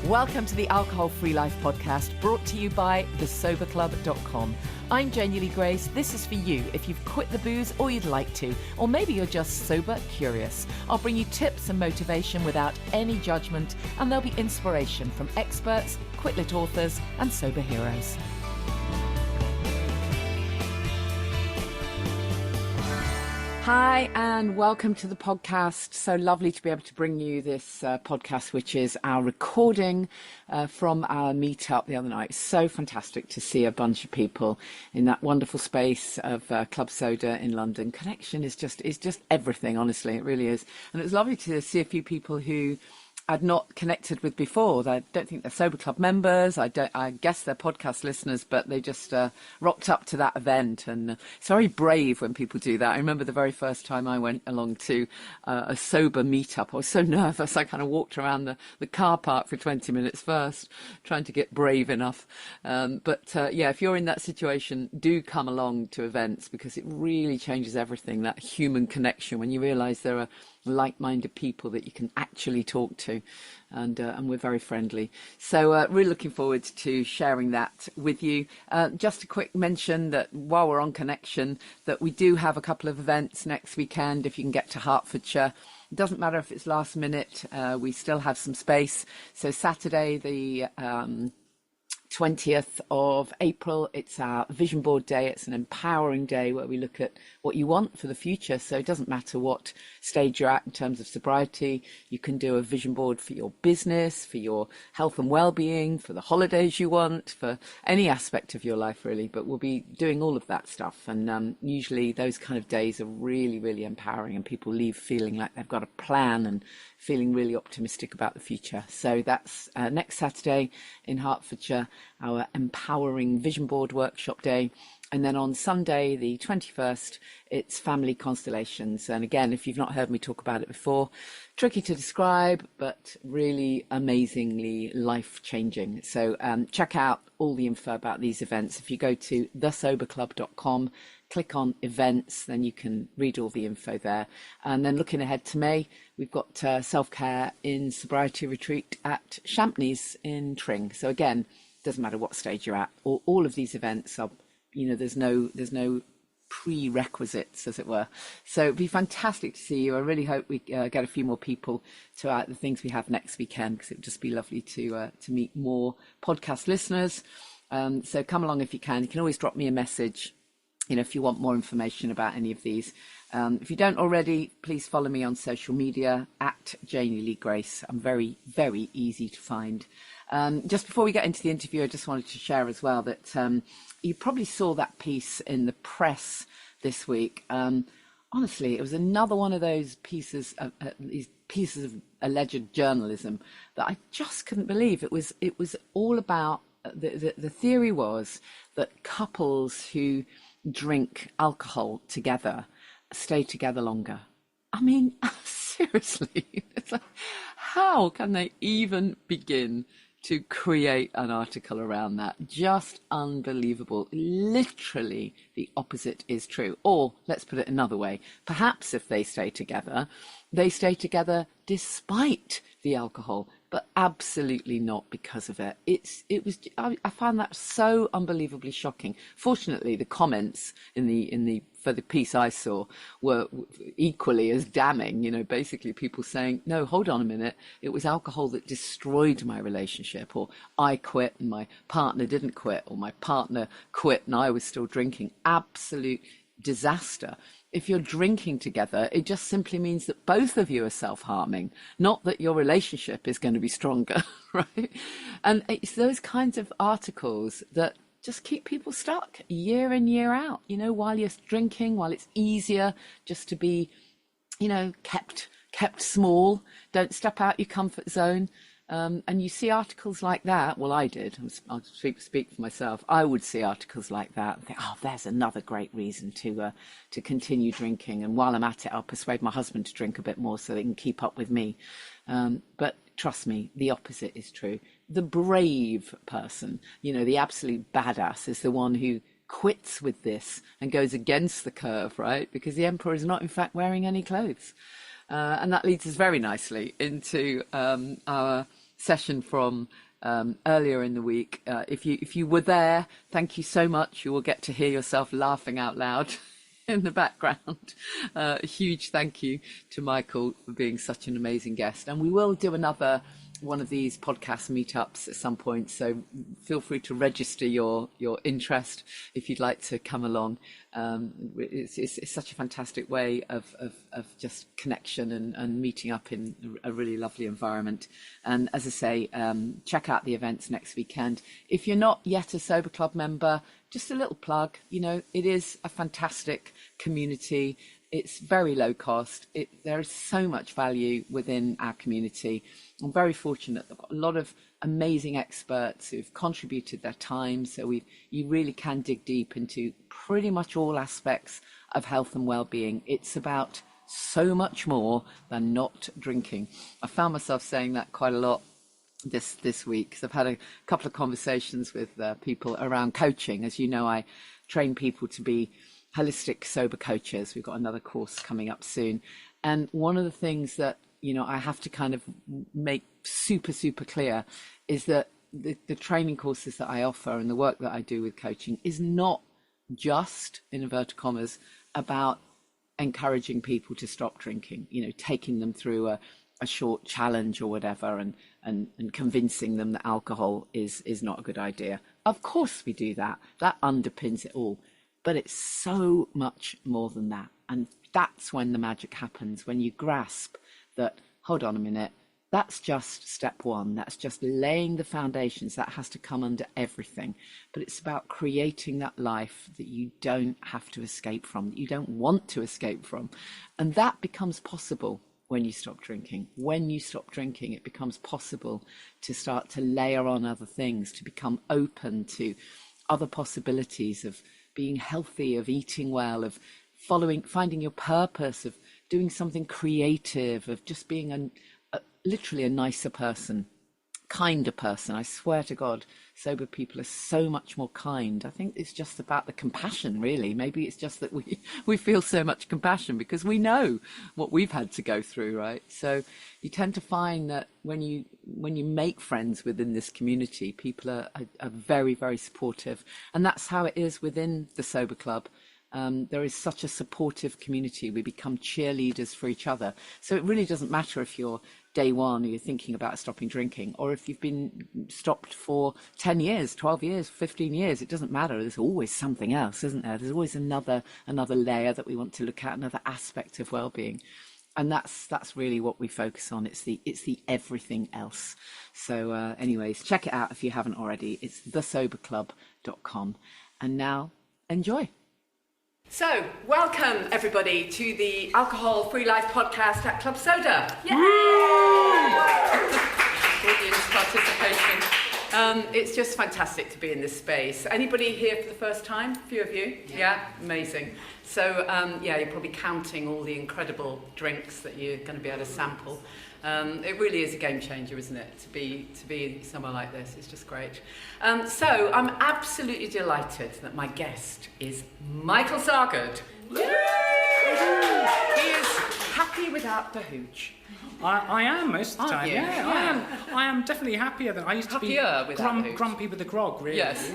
Welcome to the Alcohol Free Life podcast, brought to you by thesoberclub.com. I'm Janey Grace. This is for you if you've quit the booze or you'd like to, or maybe you're just sober curious. I'll bring you tips and motivation without any judgment, and there'll be inspiration from experts, quit-lit authors, and sober heroes. Hi, and welcome to the podcast. So lovely to be able to bring you this podcast, which is our recording from our meetup the other night. So fantastic to see a bunch of people in that wonderful space of Club Soda in London. Connection is just everything, honestly, it really is. And it was lovely to see a few people who I'd not connected with before. I don't think they're Sober Club members. I guess they're podcast listeners, but they just rocked up to that event. And it's very brave when people do that. I remember the very first time I went along to a sober meetup. I was so nervous. I kind of walked around the car park for 20 minutes first, trying to get brave enough. But if you're in that situation, do come along to events, because it really changes everything, that human connection, when you realise there are like-minded people that you can actually talk to, and we're very friendly. So really looking forward to sharing that with you. Just a quick mention that while we're on connection, that we do have a couple of events next weekend. If you can get to Hertfordshire, it doesn't matter if it's last minute, we still have some space. So Saturday the 20th of April, it's our vision board day. It's an empowering day where we look at what you want for the future. So it doesn't matter what stage you're at in terms of sobriety. You can do a vision board for your business, for your health and well-being, for the holidays you want, for any aspect of your life, really. But we'll be doing all of that stuff. And usually those kind of days are really, really empowering, and people leave feeling like they've got a plan and feeling really optimistic about the future. So that's next Saturday in Hertfordshire, our empowering vision board workshop day. And then on Sunday, the 21st, it's family constellations. And again, if you've not heard me talk about it before, tricky to describe, but really amazingly life-changing. So check out all the info about these events. If you go to thesoberclub.com, click on events, then you can read all the info there. And then looking ahead to May, we've got self-care in sobriety retreat at Champneys in Tring. So again, doesn't matter what stage you're at, all of these events are, there's no prerequisites, as it were. So it'd be fantastic to see you. I really hope we get a few more people to the things we have next weekend, because it would just be lovely to meet more podcast listeners. So come along if you can. You can always drop me a message, if you want more information about any of these. If you don't already, please follow me on social media at Janey Lee Grace. I'm very, very easy to find. Just before we get into the interview, I just wanted to share as well that you probably saw that piece in the press this week. Honestly, it was another one of those pieces of alleged journalism that I just couldn't believe. It was all about the theory was that couples who drink alcohol together stay together longer. I mean, seriously, it's like, how can they even begin to create an article around that? Just unbelievable. Literally the opposite is true. Or let's put it another way. Perhaps if they stay together despite the alcohol, but absolutely not because of it. I found that so unbelievably shocking. Fortunately, the comments for the piece I saw were equally as damning. Basically people saying, no, hold on a minute, it was alcohol that destroyed my relationship, or I quit and my partner didn't quit, or my partner quit and I was still drinking. Absolute disaster. If you're drinking together, it just simply means that both of you are self-harming, not that your relationship is going to be stronger, right? And it's those kinds of articles that just keep people stuck year in, year out, while you're drinking, while it's easier just to be, kept small, don't step out your comfort zone. And you see articles like that. Well, I did. I'll speak for myself. I would see articles like that and think, oh, there's another great reason to continue drinking. And while I'm at it, I'll persuade my husband to drink a bit more so they can keep up with me. But trust me, the opposite is true. The brave person, the absolute badass, is the one who quits with this and goes against the curve, right? Because the emperor is not, in fact, wearing any clothes. And that leads us very nicely into our session from earlier in the week. If you were there, thank you so much. You will get to hear yourself laughing out loud in the background. A huge thank you to Michael for being such an amazing guest. And we will do another one of these podcast meetups at some point, so feel free to register your interest if you'd like to come along. It's such a fantastic way of just connection and meeting up in a really lovely environment. And as I say, check out the events next weekend. If you're not yet a Sober Club member, just a little plug, it is a fantastic community. It's very low cost. There is so much value within our community. I'm very fortunate. I've got a lot of amazing experts who've contributed their time. So you really can dig deep into pretty much all aspects of health and well-being. It's about so much more than not drinking. I found myself saying that quite a lot this week, because I've had a couple of conversations with people around coaching. As you know, I train people to be holistic sober coaches. We've got another course coming up soon. And one of the things that, I have to kind of make super, super clear is that the training courses that I offer and the work that I do with coaching is not just, in inverted commas, about encouraging people to stop drinking, taking them through a short challenge or whatever and convincing them that alcohol is not a good idea. Of course we do that. That underpins it all. But it's so much more than that. And that's when the magic happens, when you grasp that, hold on a minute, that's just step one. That's just laying the foundations. That has to come under everything. But it's about creating that life that you don't have to escape from, that you don't want to escape from. And that becomes possible when you stop drinking. When you stop drinking, it becomes possible to start to layer on other things, to become open to other possibilities of being healthy, of eating well, of finding your purpose, of doing something creative, of just being literally a nicer person, kinder person. I swear to God, sober people are so much more kind. I think it's just about the compassion, really. Maybe it's just that we feel so much compassion because we know what we've had to go through, right? So you tend to find that when you make friends within this community, people are very, very supportive. And that's how it is within the Sober Club. There is such a supportive community. We become cheerleaders for each other. So it really doesn't matter if you're day one or you're thinking about stopping drinking, or if you've been stopped for 10 years, 12 years, 15 years, it doesn't matter. There's always something else, isn't there? There's always another layer that we want to look at, another aspect of well-being. And that's really what we focus on. It's the everything else. So anyways, check it out if you haven't already. It's thesoberclub.com. And now, enjoy. So, welcome everybody to the Alcohol Free Life podcast at Club Soda. Yay! Audience participation. It's just fantastic to be in this space. Anybody here for the first time? A few of you? Yeah? Amazing. So, you're probably counting all the incredible drinks that you're going to be able to sample. It really is a game changer, isn't it, to be somewhere like this. It's just great. So I'm absolutely delighted that my guest is Michael Sargard. He is happy without the hooch. I am most of the time. Yeah, I am definitely happier than I used to be. Grumpy with the grog, really. Yes.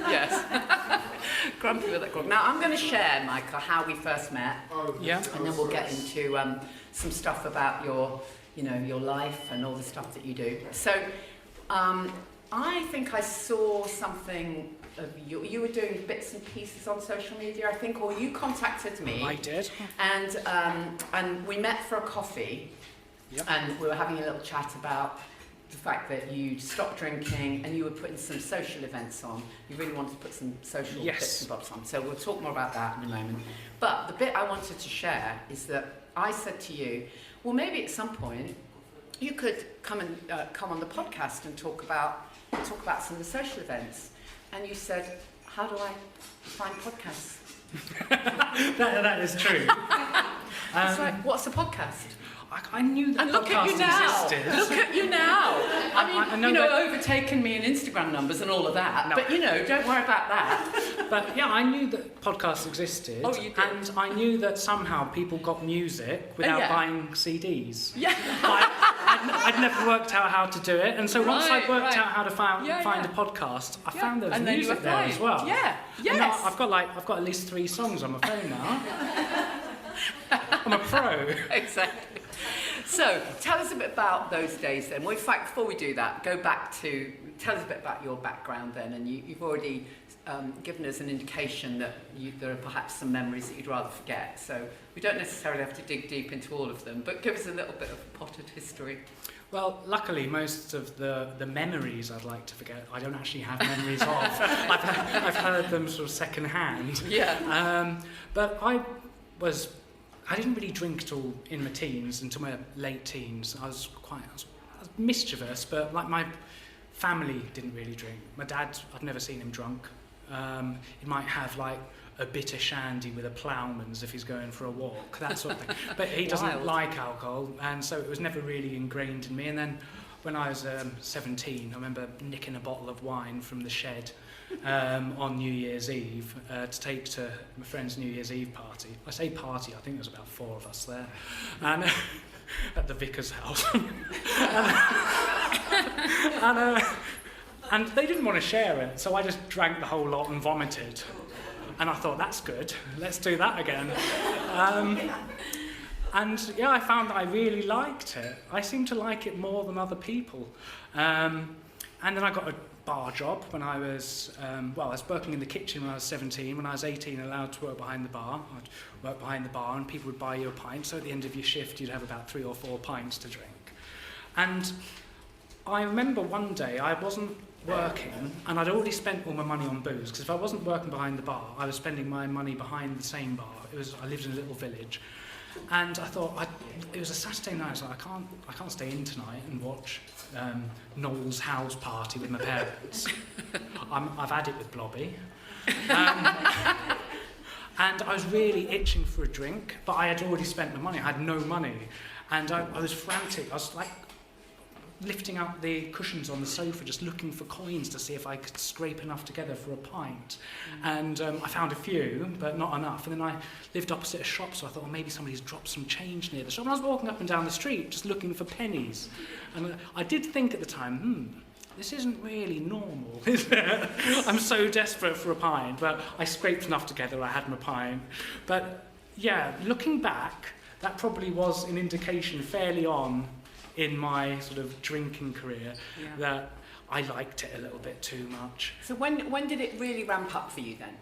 Grumpy with the grog. Now I'm going to share, Michael, how we first met. Yeah. And then we'll get into some stuff about your life and all the stuff that you do. So, I think I saw something of you were doing bits and pieces on social media, I think, or you contacted me. I did. And we met for a coffee. Yep. And we were having a little chat about the fact that you stopped drinking and you were putting some social events on. You really wanted to put some social bits and bobs on. So we'll talk more about that in a moment. But the bit I wanted to share is that I said to you, well, maybe at some point you could come on the podcast and talk about some of the social events. And you said, how do I find podcasts? that is true. It's like, what's a podcast? I knew that podcasts existed. Look at you now. I mean, overtaken me in Instagram numbers and all of that. No. But, don't worry about that. But, yeah, I knew that podcasts existed. Oh, you did? And I knew that somehow people got music without buying CDs. Yeah. I'd never worked out how to do it, and so once I worked out how to find a podcast, I found there was music there as well. Yeah, yes. I've got at least 3 songs on my phone now. I'm a pro. Exactly. So, tell us a bit about those days then. Well, in fact, before we do that, tell us a bit about your background then, and you've already given us an indication that there are perhaps some memories that you'd rather forget. So we don't necessarily have to dig deep into all of them, but give us a little bit of potted history. Well, luckily, most of the memories I'd like to forget, I don't actually have memories of. I've heard them sort of second-hand. Yeah. But I didn't really drink at all in my teens, until my late teens. I was mischievous, but like my family didn't really drink. My dad, I've never seen him drunk. He might have like a bitter shandy with a ploughman's if he's going for a walk, that sort of thing. But he doesn't like alcohol, and so it was never really ingrained in me. And then when I was 17, I remember nicking a bottle of wine from the shed on New Year's Eve to take to my friend's New Year's Eve party. I say party, I think there was about 4 of us there, and at the vicar's house. And they didn't want to share it, so I just drank the whole lot and vomited. And I thought, that's good, let's do that again. And yeah, I found that I really liked it. I seemed to like it more than other people. And then I got a bar job when I was, I was working in the kitchen when I was 17. When I was 18, allowed to work behind the bar. I'd work behind the bar and people would buy you a pint. So at the end of your shift, you'd have about 3 or 4 pints to drink. And I remember one day I wasn't working and I'd already spent all my money on booze, because if I wasn't working behind the bar, I was spending my money behind the same bar. I lived in a little village. And I thought, it was a Saturday night, so I can't stay in tonight and watch Noel's house party with my parents. I've had it with Blobby. And I was really itching for a drink, but I had already spent my money. I had no money. And I was frantic. I was like lifting up the cushions on the sofa, just looking for coins to see if I could scrape enough together for a pint. And I found a few, but not enough. And then I lived opposite a shop, so I thought, well, maybe somebody's dropped some change near the shop. And I was walking up and down the street, just looking for pennies. And I did think at the time, this isn't really normal, is it? I'm so desperate for a pint, but I scraped enough together, I had my pint. But yeah, looking back, that probably was an indication fairly on in my sort of drinking career that I liked it a little bit too much. So when did it really ramp up for you then?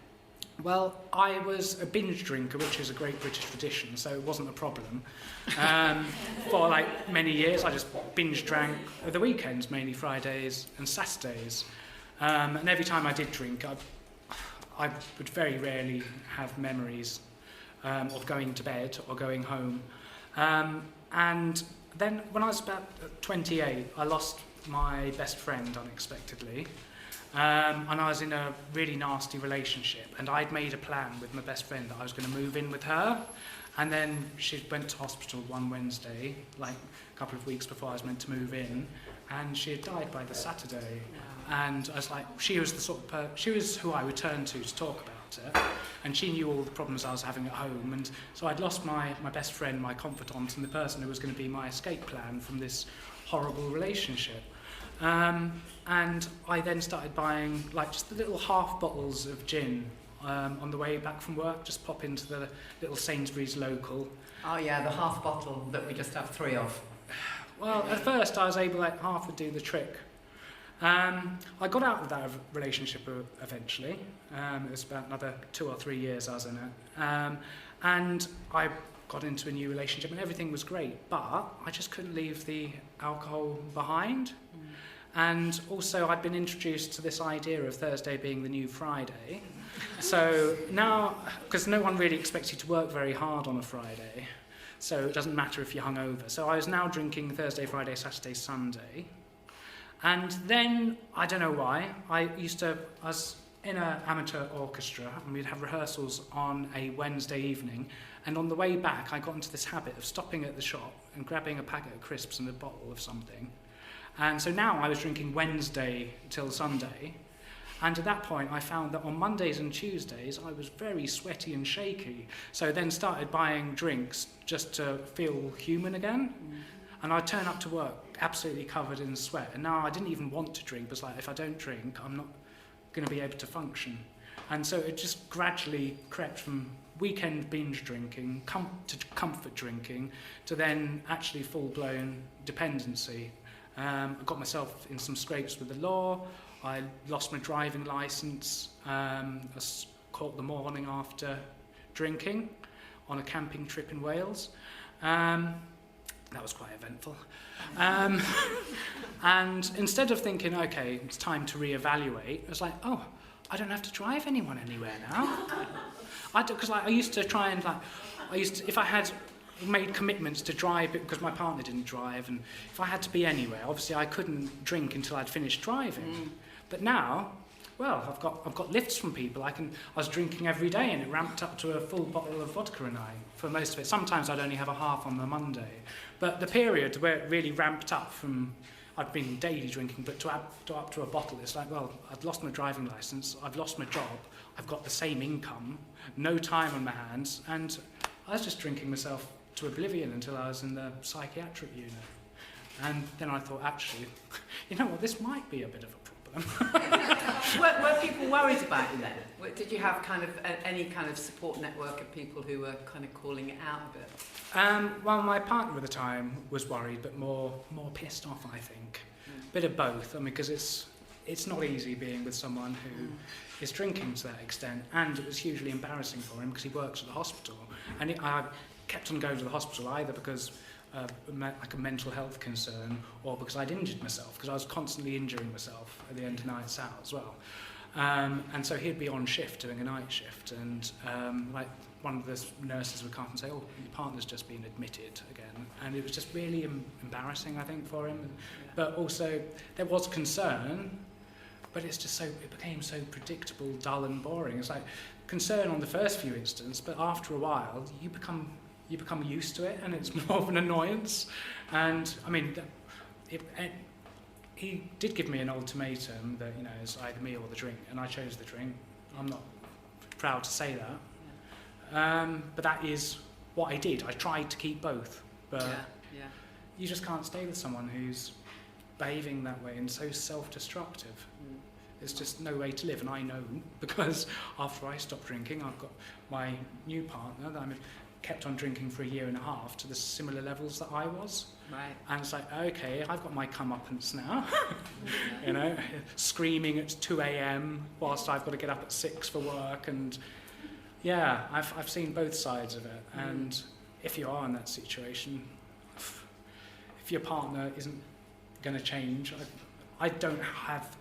Well, I was a binge drinker, which is a great British tradition, so it wasn't a problem. For like many years, I just binge drank at the weekends, mainly Fridays and Saturdays. And every time I did drink, I would very rarely have memories of going to bed or going home. And then when I was about 28, I lost my best friend unexpectedly. And I was in a really nasty relationship, and I'd made a plan with my best friend that I was going to move in with her. And then she went to hospital one Wednesday, like a couple of weeks before I was meant to move in, and she had died by the Saturday. And I was like, she was who I would turn to talk about it, and she knew all the problems I was having at home. And so I'd lost my best friend, my confidant, and the person who was going to be my escape plan from this horrible relationship. And I then started buying like just the little half bottles of gin on the way back from work. Just pop into the little Sainsbury's local. Oh yeah, the half bottle that we just have 3 of. Well, at first I was able, like, half would do the trick. I got out of that relationship eventually. It was about another 2 or 3 years I was in it. And I got into a new relationship and everything was great, but I just couldn't leave the alcohol behind. And also I'd been introduced to this idea of Thursday being the new Friday. So now, because no one really expects you to work very hard on a Friday, so it doesn't matter if you're hungover. So I was now drinking Thursday, Friday, Saturday, Sunday. And then, I don't know why, I was in an amateur orchestra and we'd have rehearsals on a Wednesday evening. And on the way back, I got into this habit of stopping at the shop and grabbing a packet of crisps and a bottle of something. And so now I was drinking Wednesday till Sunday. And at that point, I found that on Mondays and Tuesdays, I was very sweaty and shaky. So I then started buying drinks just to feel human again. And I'd turn up to work absolutely covered in sweat. And now I didn't even want to drink, but it's like, if I don't drink, I'm not going to be able to function. And so it just gradually crept from weekend binge drinking to comfort drinking to then actually full-blown dependency. I got myself in some scrapes with the law. I lost my driving licence. I was caught the morning after drinking on a camping trip in Wales. That was quite eventful. And instead of thinking, okay, it's time to reevaluate, I was like, oh, I don't have to drive anyone anywhere now. Because I used to try and if I had made commitments to drive it because my partner didn't drive, and if I had to be anywhere, obviously I couldn't drink until I'd finished driving. But now, well, I've got lifts from people. I was drinking every day, and it ramped up to a full bottle of vodka a night for most of it. Sometimes I'd only have a half on the Monday. But the period where it really ramped up from, I'd been daily drinking, but to up to a bottle, it's like, well, I've lost my driving licence, I've lost my job, I've got the same income, no time on my hands, and I was just drinking myself to oblivion until I was in the psychiatric unit. And then I thought, actually, you know what, this might be a bit of a problem. Were people worried about you then? Did you have kind of any kind of support network of people who were kind of calling it out a bit? Well, my partner at the time was worried, but more pissed off, I think. Bit of both. I mean, because it's not easy being with someone who is drinking to that extent, and it was hugely embarrassing for him because he works at the hospital, and I kept on going to the hospital either because like a mental health concern, or because I'd injured myself, because I was constantly injuring myself at the end of nights out as well. And so he'd be on shift doing a night shift, and like one of the nurses would come and say, oh, your partner's just been admitted again. And it was just really embarrassing, I think, for him. But also there was concern, but it's just it became so predictable, dull and boring. It's like concern on the first few instances, but after a while you become used to it, and it's more of an annoyance. And I mean, he did give me an ultimatum that, you know, it's either me or the drink, and I chose the drink. I'm not proud to say that. But that is what I did. I tried to keep both, but you just can't stay with someone who's behaving that way and so self-destructive. It's just no way to live, and I know, because after I stopped drinking, I've got my new partner that I'm kept on drinking for a year and a half to the similar levels that I was. Right. And it's like, okay, I've got my comeuppance now. You know, screaming at 2 a.m. whilst I've got to get up at 6 for work. And yeah, I've seen both sides of it. And if you are in that situation, if your partner isn't going to change, I don't have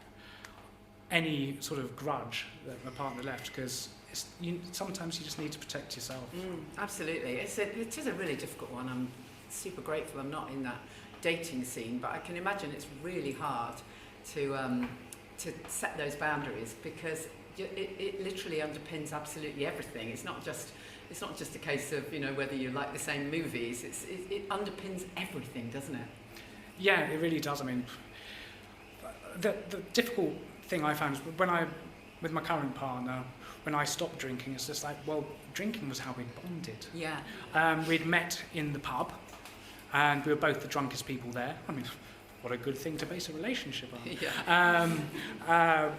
any sort of grudge that my partner left, because sometimes you just need to protect yourself. Absolutely. It is a really difficult one. I'm super grateful I'm not in that dating scene, but I can imagine it's really hard to set those boundaries, because it literally underpins absolutely everything. It's not just a case of, you know, whether you like the same movies. It underpins everything, doesn't it? Yeah, it really does. I mean, the difficult thing I found is with my current partner, when I stopped drinking, it's just like, well, drinking was how we bonded. Yeah. We'd met in the pub, and we were both the drunkest people there. I mean, what a good thing to base a relationship on. Yeah. I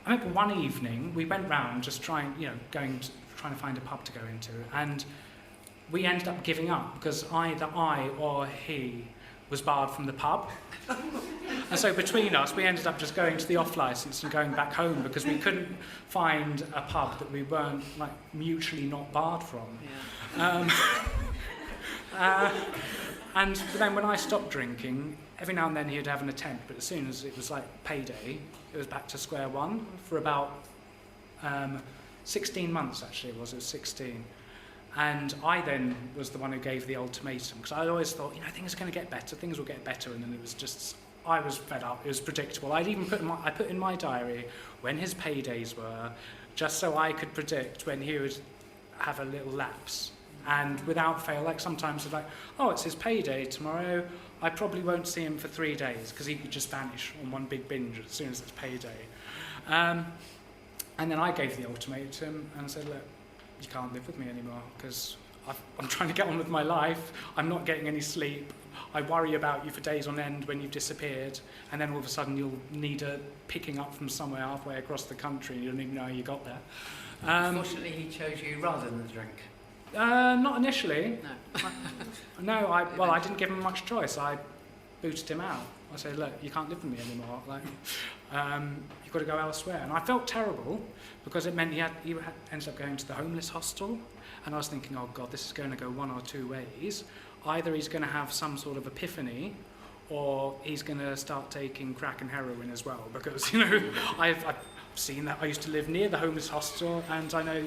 remember one evening, we went round just trying to find a pub to go into, and we ended up giving up because either I or he was barred from the pub. And so between us, we ended up just going to the off licence and going back home, because we couldn't find a pub that we weren't like mutually not barred from. Yeah. And then when I stopped drinking, every now and then he'd have an attempt, but as soon as it was like payday, it was back to square one for about 16 months. Actually, it was 16. And I then was the one who gave the ultimatum, because I always thought, you know, things are going to get better, things will get better, and then it was just, I was fed up, it was predictable. I'd even put in my diary when his paydays were, just so I could predict when he would have a little lapse. And without fail, like sometimes it's like, oh, it's his payday tomorrow, I probably won't see him for 3 days, because he could just vanish on one big binge as soon as it's payday. And then I gave the ultimatum and said, look, you can't live with me anymore, because I'm trying to get on with my life, I'm not getting any sleep, I worry about you for days on end when you've disappeared, and then all of a sudden you'll need a picking up from somewhere halfway across the country and you don't even know how you got there. Fortunately, he chose you rather than the drink. Not initially. No. No, I didn't give him much choice. I booted him out. I said, look, you can't live with me anymore. Like, you've got to go elsewhere. And I felt terrible because it meant he ended up going to the homeless hostel. And I was thinking, oh God, this is going to go one or two ways. Either he's going to have some sort of epiphany, or he's going to start taking crack and heroin as well. Because, I've seen that. I used to live near the homeless hostel, and I know,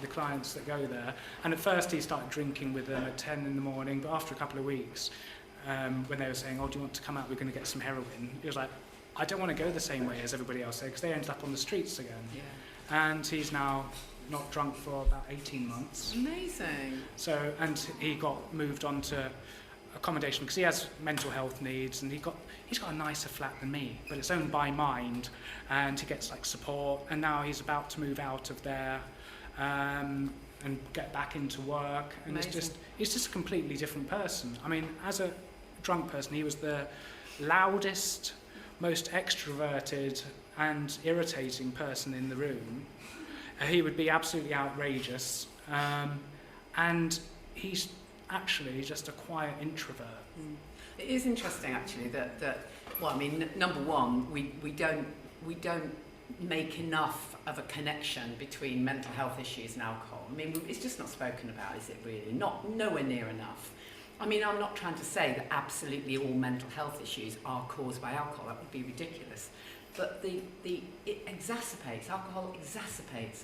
the clients that go there. And at first he started drinking with them at 10 in the morning, but after a couple of weeks, when they were saying, oh, do you want to come out, we're going to get some heroin, he was like, I don't want to go the same way as everybody else, because they ended up on the streets again. Yeah. And he's now not drunk for about 18 months. Amazing. So, and he got moved on to accommodation because he has mental health needs, and he's got a nicer flat than me, but it's owned by Mind, and he gets like support, and now he's about to move out of there and get back into work, and he's just a completely different person. I mean, as a drunk person, he was the loudest, most extroverted and irritating person in the room. He would be absolutely outrageous, and he's actually just a quiet introvert. It is interesting, actually, that well, I mean, number one, we don't make enough of a connection between mental health issues and alcohol. I mean, it's just not spoken about, is it really? Nowhere near enough. I mean, I'm not trying to say that absolutely all mental health issues are caused by alcohol. That would be ridiculous. But alcohol exacerbates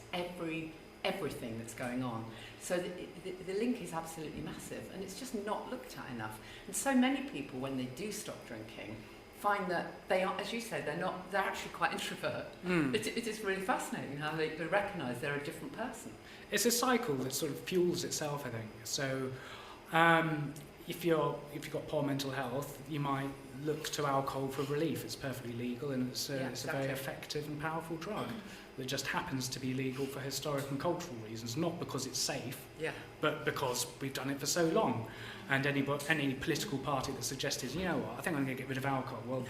everything that's going on. So the link is absolutely massive, and it's just not looked at enough. And so many people, when they do stop drinking, find that they are, as you say, they're actually quite introvert. It is really fascinating how they recognise they're a different person. It's a cycle that sort of fuels itself, I think. So if you've got poor mental health, you might look to alcohol for relief. It's perfectly legal, and it's a very effective and powerful drug that just happens to be legal for historic and cultural reasons, not because it's safe, but because we've done it for so long. And any political party that suggested, I think I'm going to get rid of alcohol, well,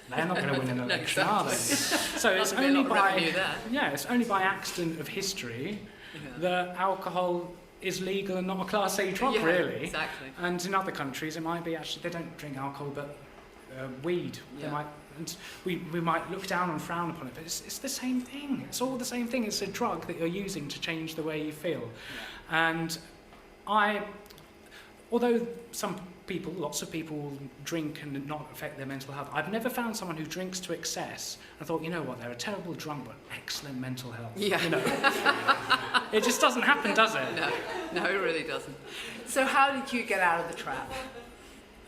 they're not going to win an election, are they? So it's only by accident of history that alcohol is legal and not a Class A drug, really. Exactly. And in other countries, it might be actually they don't drink alcohol, but weed. Yeah. We might look down and frown upon it, but it's the same thing. It's all the same thing. It's a drug that you're using to change the way you feel. Yeah. And although lots of people drink and not affect their mental health, I've never found someone who drinks to excess and thought, you know what, they're a terrible drunk but excellent mental health. Yeah. It just doesn't happen, does it? No, it really doesn't. So how did you get out of the trap?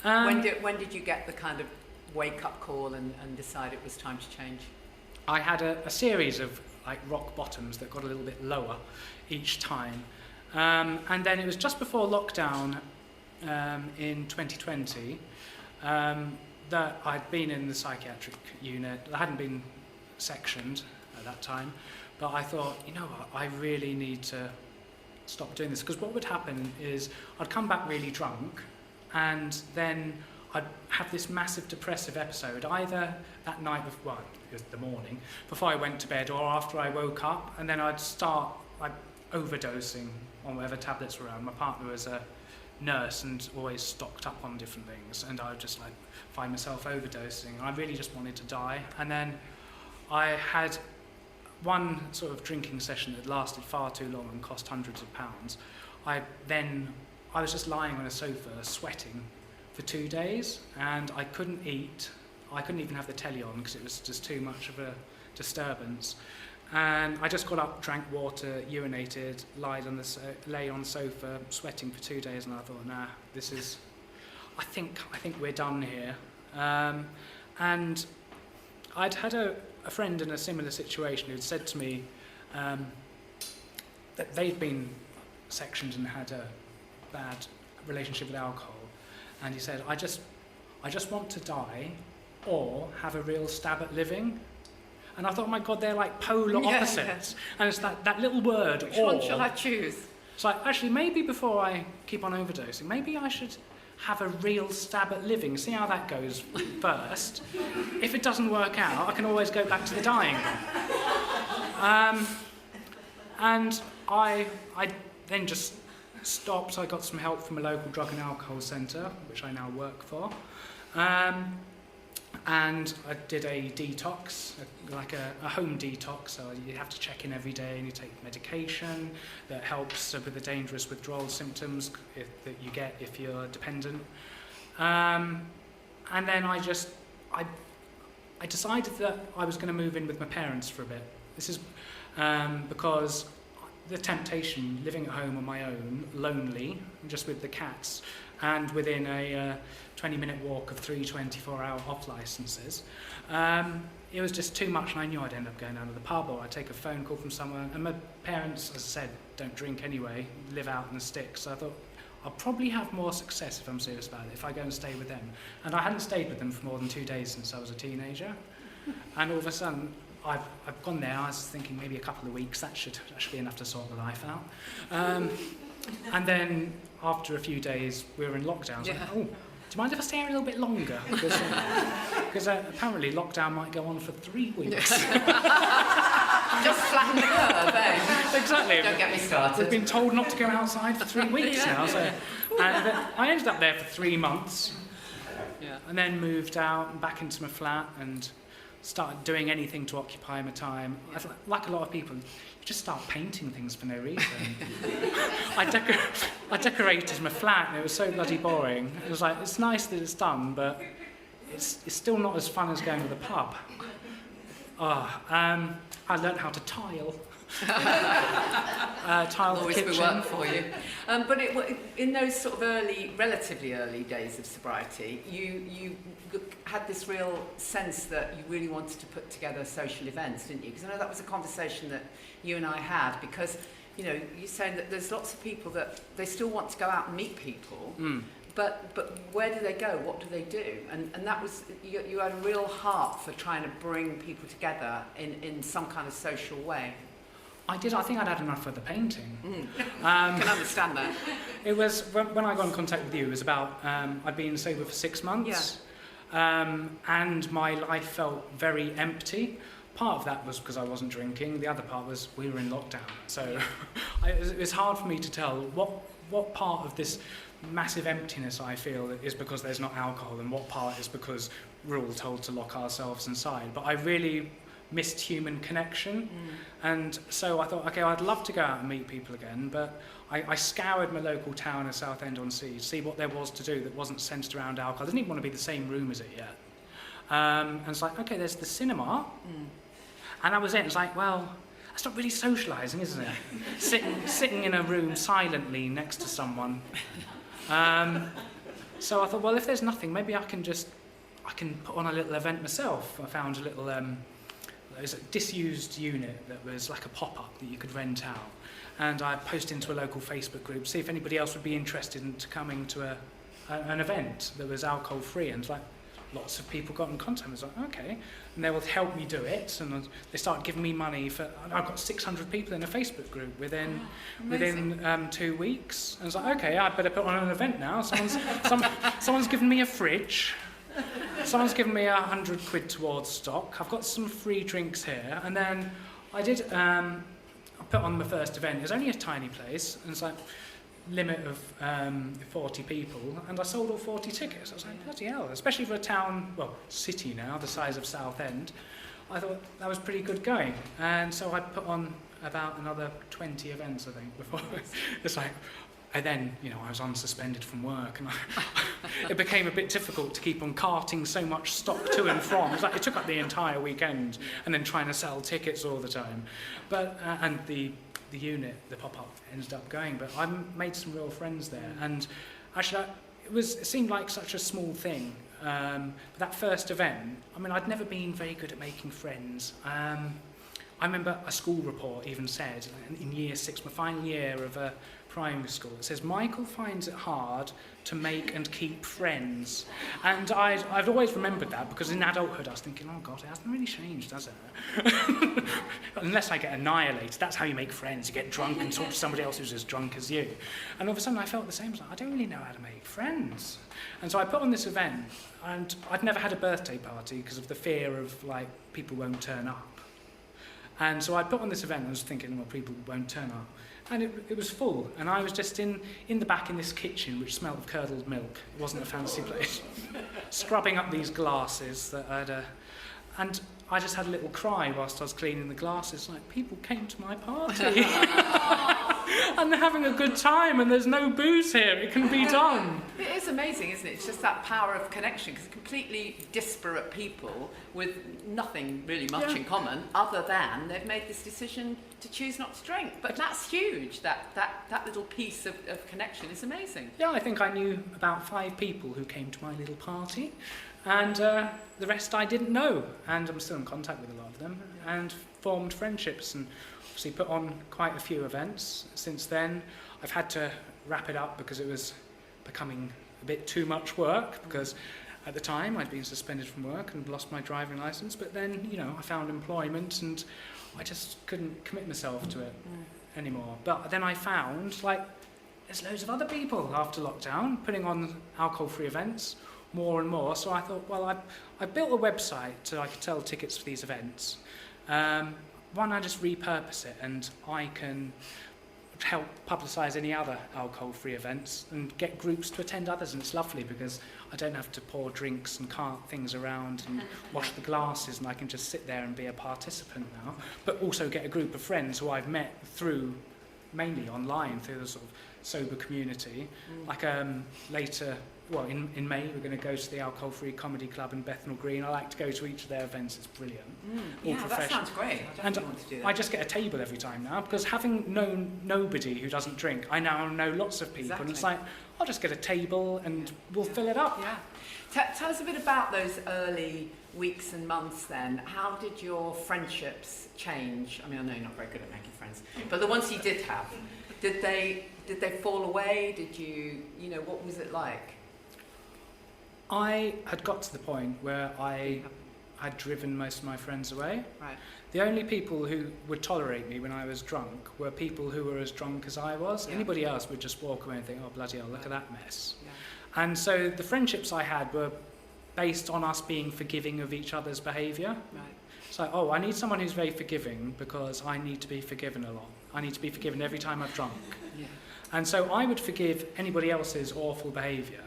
When did you get the kind of wake-up call and decide it was time to change? I had a series of like rock bottoms that got a little bit lower each time. And then it was just before lockdown in 2020 that I'd been in the psychiatric unit. I hadn't been sectioned at that time, but I thought, you know what, I really need to stop doing this, because what would happen is I'd come back really drunk, and then I'd have this massive depressive episode, either that night, it was the morning, before I went to bed, or after I woke up, and then I'd start overdosing on whatever tablets were around. My partner was a nurse and always stocked up on different things, and I would just find myself overdosing. I really just wanted to die. And then I had one sort of drinking session that lasted far too long and cost hundreds of pounds. I was just lying on a sofa sweating for 2 days, and I couldn't eat. I couldn't even have the telly on because it was just too much of a disturbance. And I just got up, drank water, urinated, lay on the sofa, sweating for 2 days, and I thought, nah, this is, I think we're done here. And I'd had a friend in a similar situation who'd said to me that they'd been sectioned and had a bad relationship with alcohol, and he said, I just want to die or have a real stab at living. And I thought, oh my God, they're like polar opposites. And it's that little word, Which one shall I choose? It's like, actually, maybe before I keep on overdosing, maybe I should have a real stab at living, see how that goes first. If it doesn't work out, I can always go back to the dying bit. And I then just stopped. I got some help from a local drug and alcohol centre, which I now work for. And I did a detox, like a home detox. So you have to check in every day and you take medication that helps with the dangerous withdrawal symptoms that you get if you're dependent. And then I decided that I was going to move in with my parents for a bit. This is because the temptation, living at home on my own, lonely, just with the cats, and within a 20-minute walk of 3 24-hour off licences, it was just too much, and I knew I'd end up going down to the pub or I'd take a phone call from someone. And my parents, as I said, don't drink anyway, live out in the sticks. So I thought, I'll probably have more success if I'm serious about it, if I go and stay with them. And I hadn't stayed with them for more than 2 days since I was a teenager. And all of a sudden, I've gone there. I was thinking maybe a couple of weeks, that should be enough to sort the life out. And then after a few days, we were in lockdown. So do you mind if I stay here a little bit longer? Because apparently lockdown might go on for 3 weeks. Just flatten the curve, eh? Exactly. Don't get me started. We've been told not to go outside for 3 weeks now. So, and I ended up there for 3 months, and then moved out and back into my flat and started doing anything to occupy my time. Like a lot of people, you just start painting things for no reason. I decorated my flat and it was so bloody boring. It was like, it's nice that it's done, but it's still not as fun as going to the pub. I learnt how to tile. Tile the kitchen. Always work for you. But in those sort of relatively early days of sobriety, you had this real sense that you really wanted to put together social events, didn't you? Because I know that was a conversation that you and I had, because, you know, you're saying that there's lots of people that they still want to go out and meet people, but where do they go? What do they do? And that was, you had a real heart for trying to bring people together in some kind of social way. I did. I think I'd had enough of the painting. I can understand that. It was, when I got in contact with you, it was about, I'd been sober for 6 months. And my life felt very empty. Part of that was because I wasn't drinking. The other part was we were in lockdown. So it was hard for me to tell what part of this massive emptiness I feel is because there's not alcohol and what part is because we're all told to lock ourselves inside. But I really missed human connection. And so I thought, okay, I'd love to go out and meet people again, but I scoured my local town of Southend-on-Sea to see what there was to do that wasn't centred around alcohol. I didn't even want to be the same room as it yet. And it's like, okay, there's the cinema. And that was it. It's like, well, that's not really socialising, isn't it? Sitting in a room silently next to someone. So I thought, well, if there's nothing, maybe I can put on a little event myself. I found a little there's a disused unit that was like a pop-up that you could rent out. And I posted into a local Facebook group, see if anybody else would be interested in coming to an event that was alcohol-free. And like, lots of people got in contact. I was like, okay. And they would help me do it. And they started giving me money for, I've got 600 people in a Facebook group within 2 weeks. And I was like, okay, I better put on an event now. Someone's given me a fridge. Someone's given me £100 towards stock. I've got some free drinks here. And then I put on my first event. It was only a tiny place. And it's like, limit of 40 people. And I sold all 40 tickets. I was like, bloody hell. Especially for a town, well, city now, the size of Southend. I thought that was pretty good going. And so I put on about another 20 events, I think, before. It's like, and then, you know, I was unsuspended from work, and it became a bit difficult to keep on carting so much stock to and from. It was like it took up the entire weekend, and then trying to sell tickets all the time. But and the unit, the pop-up, ended up going. But I made some real friends there, and actually, it seemed like such a small thing. But that first event, I mean, I'd never been very good at making friends. I remember a school report even said in year 6, my final year of primary school. It says, Michael finds it hard to make and keep friends. And I've always remembered that, because in adulthood I was thinking, oh God, it hasn't really changed, has it? Unless I get annihilated. That's how you make friends. You get drunk and talk to somebody else who's as drunk as you. And all of a sudden I felt the same. I was like, I don't really know how to make friends. And so I put on this event, and I'd never had a birthday party because of the fear of, like, people won't turn up. And so I put on this event, and I was thinking, well, people won't turn up. And it was full, and I was just in the back in this kitchen, which smelled of curdled milk. It wasn't a fancy place. Scrubbing up these glasses that and I just had a little cry whilst I was cleaning the glasses, like, people came to my party. And they're having a good time, and there's no booze here. It can be done. It is amazing, isn't it? It's just that power of connection, because completely disparate people with nothing really much in common, other than they've made this decision to choose not to drink. But that's huge. That little piece of connection is amazing. Yeah, I think I knew about 5 people who came to my little party, and the rest I didn't know. And I'm still in contact with a lot of them, and formed friendships, and obviously put on quite a few events since then. I've had to wrap it up because it was becoming a bit too much work, because at the time I'd been suspended from work and lost my driving licence, but then, you know, I found employment and I just couldn't commit myself to it anymore. But then I found, like, there's loads of other people after lockdown putting on alcohol-free events more and more. So I thought, well, I built a website so I could sell tickets for these events. Why don't I just repurpose it, and I can help publicise any other alcohol-free events and get groups to attend others. And it's lovely because I don't have to pour drinks and cart things around and wash the glasses, and I can just sit there and be a participant now, but also get a group of friends who I've met through, mainly online, through the sort of sober community. Like later, well, in May, we're going to go to the Alcohol-Free Comedy Club in Bethnal Green. I like to go to each of their events. It's brilliant. Yeah, that sounds great. I definitely want to do that. I just get a table every time now, because having known nobody who doesn't drink, I now know lots of people. Exactly. And it's like, I'll just get a table and we'll fill it up. Yeah. Tell us a bit about those early weeks and months then. How did your friendships change? I mean, I know you're not very good at making friends, but the ones you did have, did they fall away? Did you know, what was it like? I had got to the point where I had driven most of my friends away. Right. The only people who would tolerate me when I was drunk were people who were as drunk as I was. Yeah. Anybody else would just walk away and think, oh, bloody hell, look at that mess. Yeah. And so the friendships I had were based on us being forgiving of each other's behaviour. Right. It's like, oh, I need someone who's very forgiving because I need to be forgiven a lot. I need to be forgiven every time I've drunk. Yeah. And so I would forgive anybody else's awful behaviour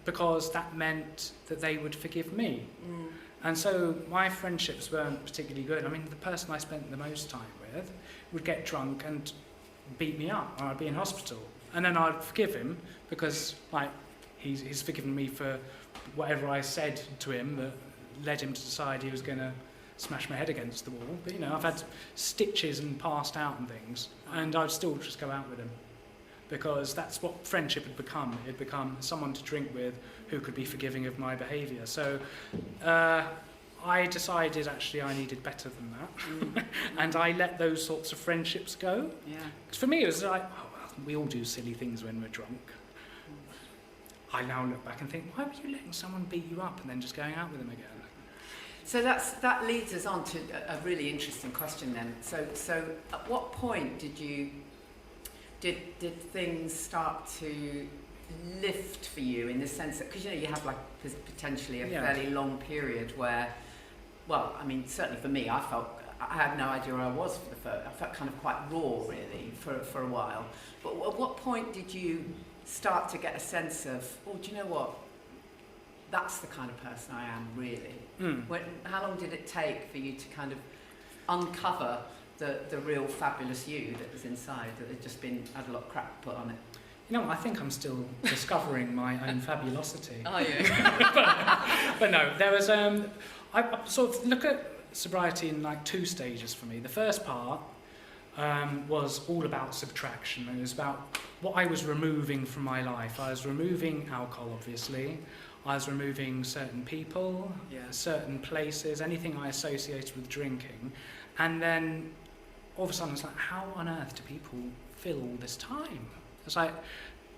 because that meant that they would forgive me. And so my friendships weren't particularly good. I mean, the person I spent the most time with would get drunk and beat me up, or I'd be in hospital. And then I'd forgive him because, like, he's forgiven me for whatever I said to him that led him to decide he was going to smash my head against the wall. But, you know, I've had stitches and passed out and things, and I'd still just go out with him. Because that's what friendship had become. It had become someone to drink with who could be forgiving of my behaviour. So I decided actually I needed better than that. And I let those sorts of friendships go. Yeah. 'Cause for me it was like, oh, well, we all do silly things when we're drunk. I now look back and think, why were you letting someone beat you up and then just going out with them again? So that leads us on to a really interesting question then. So at what point did things start to lift for you, in the sense that, because, you know, you have like potentially a fairly long period where, well, I mean, certainly for me, I had no idea where I was for the first. I felt kind of quite raw, really, for a while. But at what point did you start to get a sense of, oh, do you know what? That's the kind of person I am, really. How long did it take for you to kind of uncover the real fabulous you that was inside, that had just had a lot of crap put on it? You know, I think I'm still discovering my own fabulosity. Are you? but no, there was I sort of look at sobriety in like 2 stages for me. The first part was all about subtraction. It was about what I was removing from my life. I was removing alcohol, obviously. I was removing certain people, certain places, anything I associated with drinking. And then all of a sudden it's like, how on earth do people fill all this time? It's like,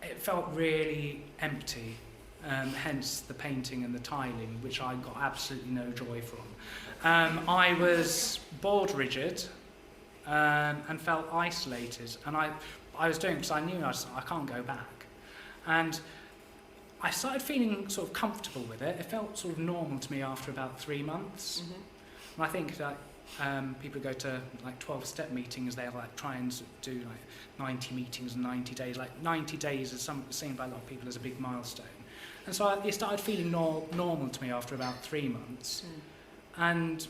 it felt really empty, hence the painting and the tiling, which I got absolutely no joy from. I was bored rigid and felt isolated, and I was doing it because I knew I can't go back. And I started feeling sort of comfortable with it. It felt sort of normal to me after about 3 months. Mm-hmm. And I think that people who go to like 12-step meetings, they'll like try and do like 90 meetings in 90 days. Like 90 days is seen by a lot of people as a big milestone. And so it started feeling normal to me after about 3 months. And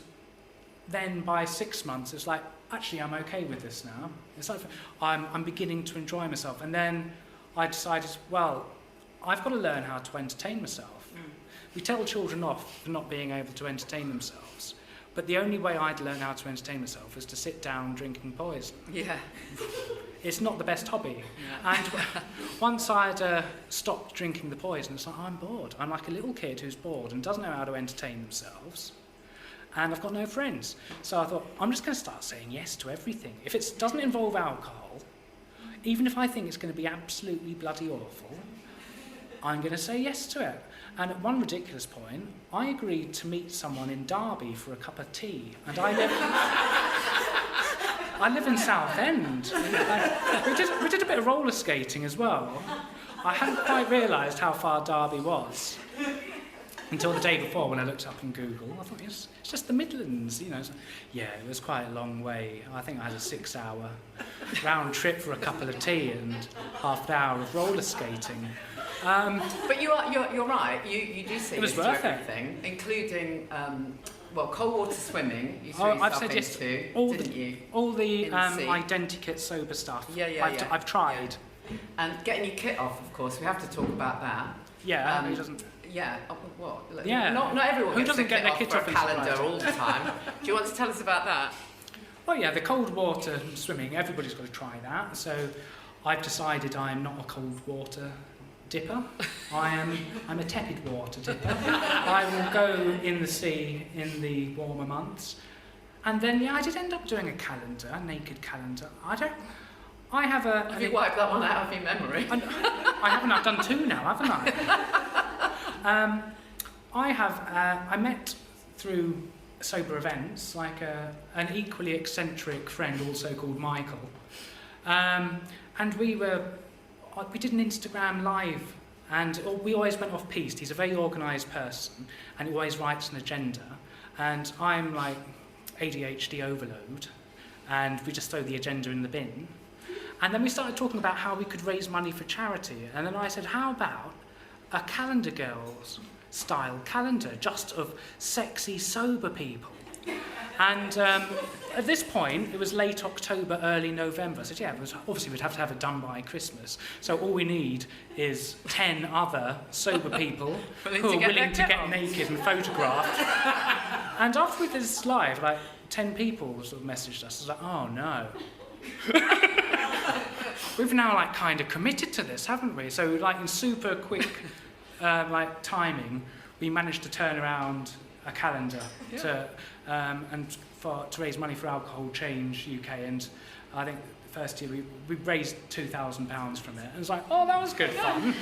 then by 6 months, it's like, actually, I'm okay with this now. It's like I'm beginning to enjoy myself. And then I decided, well, I've got to learn how to entertain myself. We tell children off for not being able to entertain themselves, but the only way I'd learn how to entertain myself is to sit down drinking poison. Yeah. It's not the best hobby. Yeah. And once I'd stopped drinking the poison, it's like, I'm bored. I'm like a little kid who's bored and doesn't know how to entertain themselves. And I've got no friends. So I thought, I'm just going to start saying yes to everything. If it doesn't involve alcohol, even if I think it's going to be absolutely bloody awful, I'm going to say yes to it. And at one ridiculous point, I agreed to meet someone in Derby for a cup of tea. And I live in Southend. We did a bit of roller skating as well. I hadn't quite realised how far Derby was until the day before when I looked up in Google. I thought, it's just the Midlands, you know. So, yeah, it was quite a long way. I think I had a 6-hour round trip for a couple of tea and half an hour of roller skating. But you're right. You do say yes to everything, including cold water swimming. You threw yourself said yes into, didn't you? All the identikit sober stuff. I've tried. Yeah. And getting your kit off, of course. We have to talk about that. Yeah, he doesn't. Yeah. What? Yeah. Not everyone gets doesn't their get kit their off kit for off a calendar all the time. Do you want to tell us about that? Well, yeah, the cold water swimming. Everybody's got to try that. So, I've decided I'm not a cold water dipper. I'm a tepid water dipper. I will go in the sea in the warmer months. And then, I did end up doing a naked calendar. Have you wiped that one out of your memory? I haven't. I've done 2 now, haven't I? I met through sober events, like an equally eccentric friend also called Michael. And we did an Instagram live, and we always went off-piste. He's a very organised person, and he always writes an agenda. And I'm like ADHD overload, and we just throw the agenda in the bin. And then we started talking about how we could raise money for charity. And then I said, how about a Calendar Girls style calendar, just of sexy, sober people? And at this point, it was late October, early November. I said, obviously we'd have to have it done by Christmas. So all we need is 10 other sober people who are willing to get naked and photographed. And after we did this live, like 10 people sort of messaged us. I was like, oh no. We've now like kind of committed to this, haven't we? So like in super quick timing, we managed to turn around a calendar to raise money for Alcohol Change UK, and I think the first year we raised £2,000 from it. And it was like, oh, that was good fun.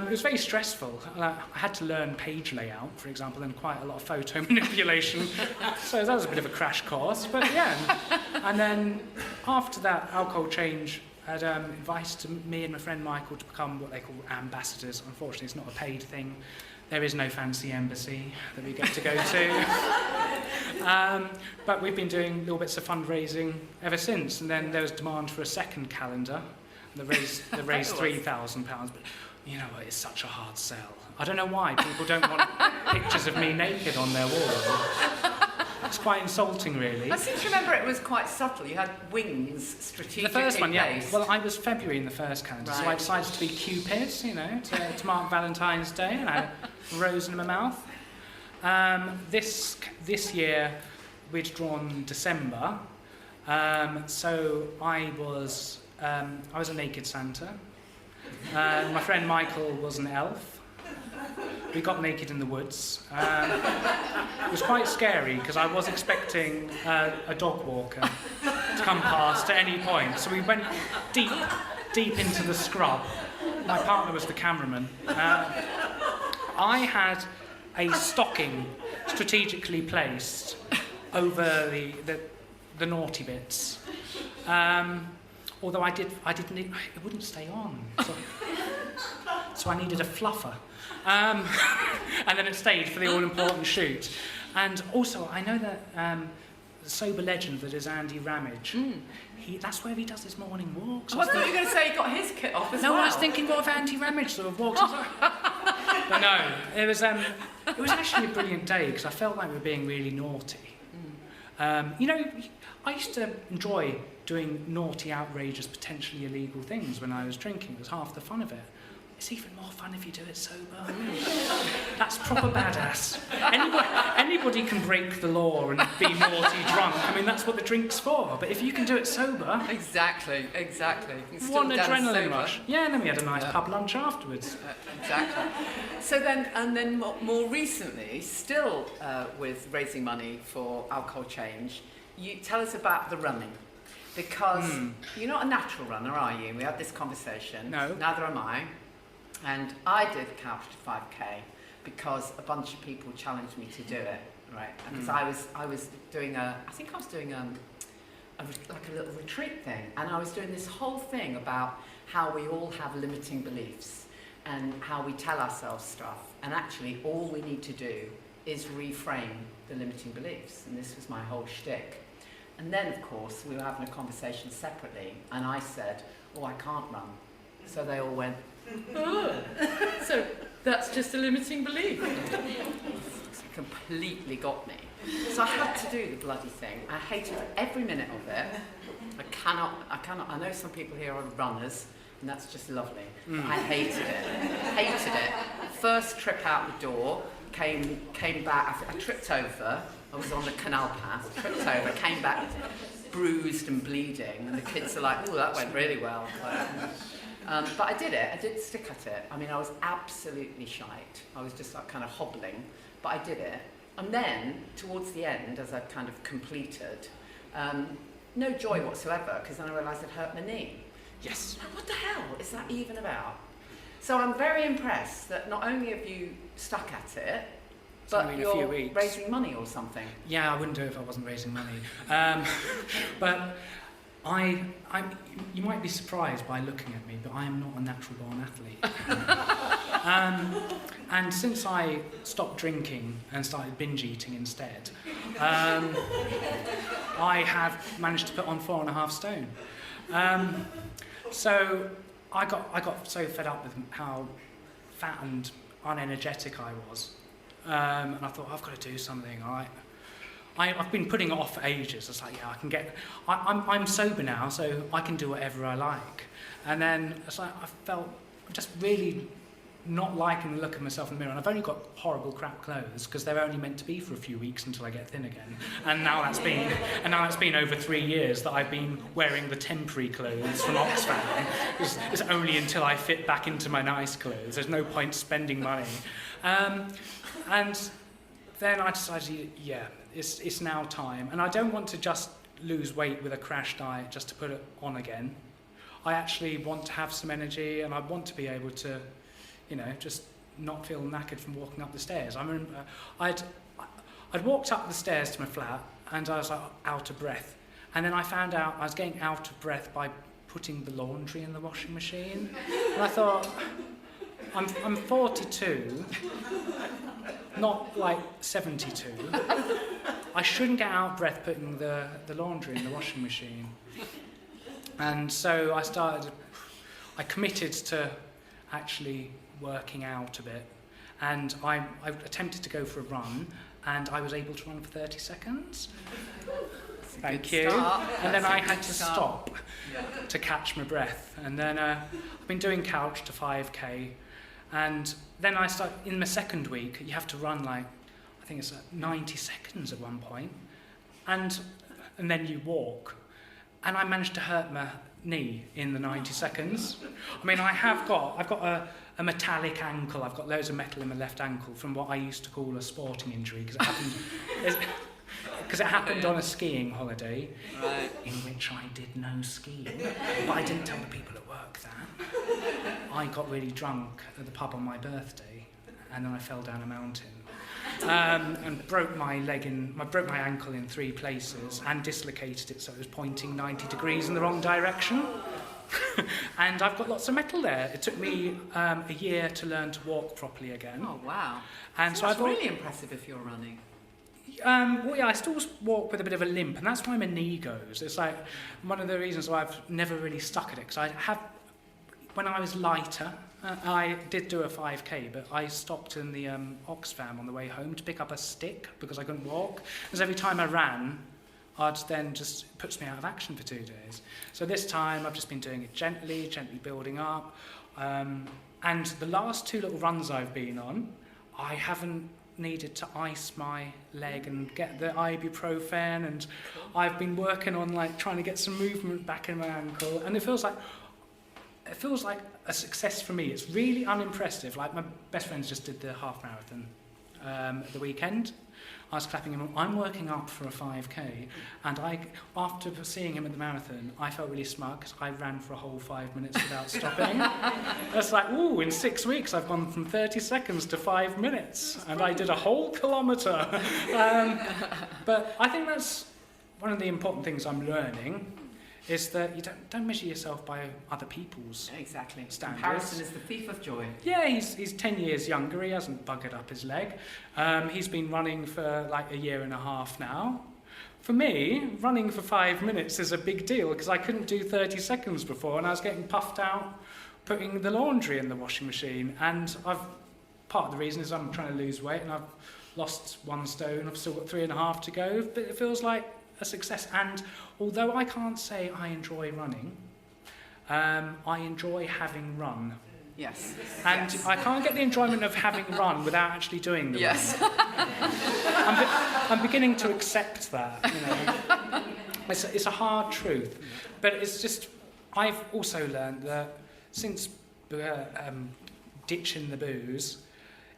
It was very stressful. I had to learn page layout, for example, and quite a lot of photo manipulation. So that was a bit of a crash course, but yeah. And then after that, Alcohol Change had invited me and my friend Michael to become what they call ambassadors. Unfortunately, it's not a paid thing. There is no fancy embassy that we get to go to. But we've been doing little bits of fundraising ever since. And then there was demand for a second calendar. They raised £3,000. But you know what, it's such a hard sell. I don't know why people don't want pictures of me naked on their wall. It's quite insulting, really. I seem to remember it was quite subtle. You had wings strategically placed. The first one, yeah. Placed. Well, I was February in the first calendar, right. So I decided to be Cupid, to mark Valentine's Day, and I had a rose in my mouth. This year, we'd drawn December, so I was a naked Santa. My friend Michael was an elf. We got naked in the woods. It was quite scary because I was expecting a dog walker. to come past at any point. So we went deep into the scrub. My partner was the cameraman. I had a stocking strategically placed over the naughty bits. Although it wouldn't stay on. So I needed a fluffer. And then it stayed for the all-important shoot. And also, I know that the sober legend that is Andy Ramage, that's where he does his morning walks. I thought you were going to say he got his kit off as well. No, I was thinking, what if Andy Ramage sort of walks? But no, it was actually a brilliant day because I felt like we were being really naughty. I used to enjoy doing naughty, outrageous, potentially illegal things when I was drinking. It was half the fun of it. It's even more fun if you do it sober. That's proper badass. Anybody can break the law and be naughty drunk. I mean, that's what the drink's for. But if you can do it sober... Exactly. One adrenaline rush. Yeah, and then we had a nice pub lunch afterwards. Exactly. So then more recently, still with raising money for Alcohol Change, you tell us about the running. Because you're not a natural runner, are you? We had this conversation. No. Neither am I. And I did Couch to 5K because a bunch of people challenged me to do it, right? Because I was doing a little retreat thing, and I was doing this whole thing about how we all have limiting beliefs and how we tell ourselves stuff, and actually all we need to do is reframe the limiting beliefs, and this was my whole shtick. And then, of course, we were having a conversation separately, and I said, "Oh, I can't run." So they all went, "Oh, so that's just a limiting belief." It completely got me. So I had to do the bloody thing. I hated every minute of it. I cannot. I know some people here are runners, and that's just lovely. But I hated it. First trip out the door, came back. I tripped over. I was on the canal path. Tripped over. Came back bruised and bleeding, and the kids are like, "Oh, that went really well." But I did it. I did stick at it. I mean, I was absolutely shite. I was just like kind of hobbling, but I did it. And then, towards the end, as I kind of completed, no joy whatsoever, because then I realised I'd hurt my knee. Yes. What the hell is that even about? So I'm very impressed that not only have you stuck at it, but you're raising money or something. Yeah, I wouldn't do it if I wasn't raising money. But you might be surprised by looking at me, but I am not a natural born athlete. And since I stopped drinking and started binge eating instead, I have managed to put on 4.5 stone. So I got so fed up with how fat and unenergetic I was, and I thought, I've got to do something. I've been putting it off for ages. It's like, yeah, I'm sober now, so I can do whatever I like. And then it's like I felt just really not liking the look of myself in the mirror. And I've only got horrible crap clothes because they're only meant to be for a few weeks until I get thin again. And now that's been over 3 years that I've been wearing the temporary clothes from Oxfam. It's only until I fit back into my nice clothes. There's no point spending money. And then I decided, yeah, it's now time. And I don't want to just lose weight with a crash diet just to put it on again. I actually want to have some energy, and I want to be able to, just not feel knackered from walking up the stairs. I remember I'd walked up the stairs to my flat, and I was like out of breath. And then I found out I was getting out of breath by putting the laundry in the washing machine. And I thought, I'm 42, not like 72. I shouldn't get out of breath putting the laundry in the washing machine. And so I committed to actually working out a bit. And I attempted to go for a run, and I was able to run for 30 seconds. Thank you. And then I had to stop to catch my breath. And then I've been doing Couch to 5K. And then I started, in my second week, you have to run I think it's 90 seconds at one point. And then you walk. And I managed to hurt my knee in the 90 seconds. I mean, I've got a metallic ankle. I've got loads of metal in my left ankle from what I used to call a sporting injury, because it happened. because it happened on a skiing holiday, Right. in which I did no skiing, but I didn't tell the people at work that. I got really drunk at the pub on my birthday, and then I fell down a mountain. And broke my ankle in 3 places and dislocated it so it was pointing 90 degrees in the wrong direction. And I've got lots of metal there. It took me a year to learn to walk properly again. Oh, wow. And so that's I thought, really impressive if you're running. well, yeah, I still walk with a bit of a limp, and that's why my knee goes. It's like one of the reasons why I've never really stuck at it, because when I was lighter, I did do a 5k, but I stopped in the Oxfam on the way home to pick up a stick because I couldn't walk. Because every time I ran, I'd then just puts me out of action for 2 days. So this time I've just been doing it gently building up. And the last 2 little runs I've been on, I haven't needed to ice my leg and get the ibuprofen, and I've been working on like trying to get some movement back in my ankle, and it feels like a success for me. It's really unimpressive. Like my best friends just did the half marathon the weekend. I was clapping him on. I'm working up for a 5k, and after seeing him at the marathon, I felt really smug because I ran for a whole 5 minutes without stopping. It's like, ooh, in 6 weeks I've gone from 30 seconds to 5 minutes, and I did a whole kilometre. But I think that's one of the important things I'm learning, is that you don't measure yourself by other people's Exactly. standards. Comparison is the thief of joy. Yeah, he's 10 years younger. He hasn't buggered up his leg. He's been running for like a year and a half now. For me, running for 5 minutes is a big deal because I couldn't do 30 seconds before, and I was getting puffed out putting the laundry in the washing machine. And part of the reason is I'm trying to lose weight, and I've lost 1 stone. I've still got 3.5 to go, but it feels like a success. And although I can't say I enjoy running, I enjoy having run. Yes. And yes. I can't get the enjoyment of having run without actually doing the Yes. run. I'm beginning to accept that. You know. It's a hard truth. But it's just, I've also learned that since ditching the booze,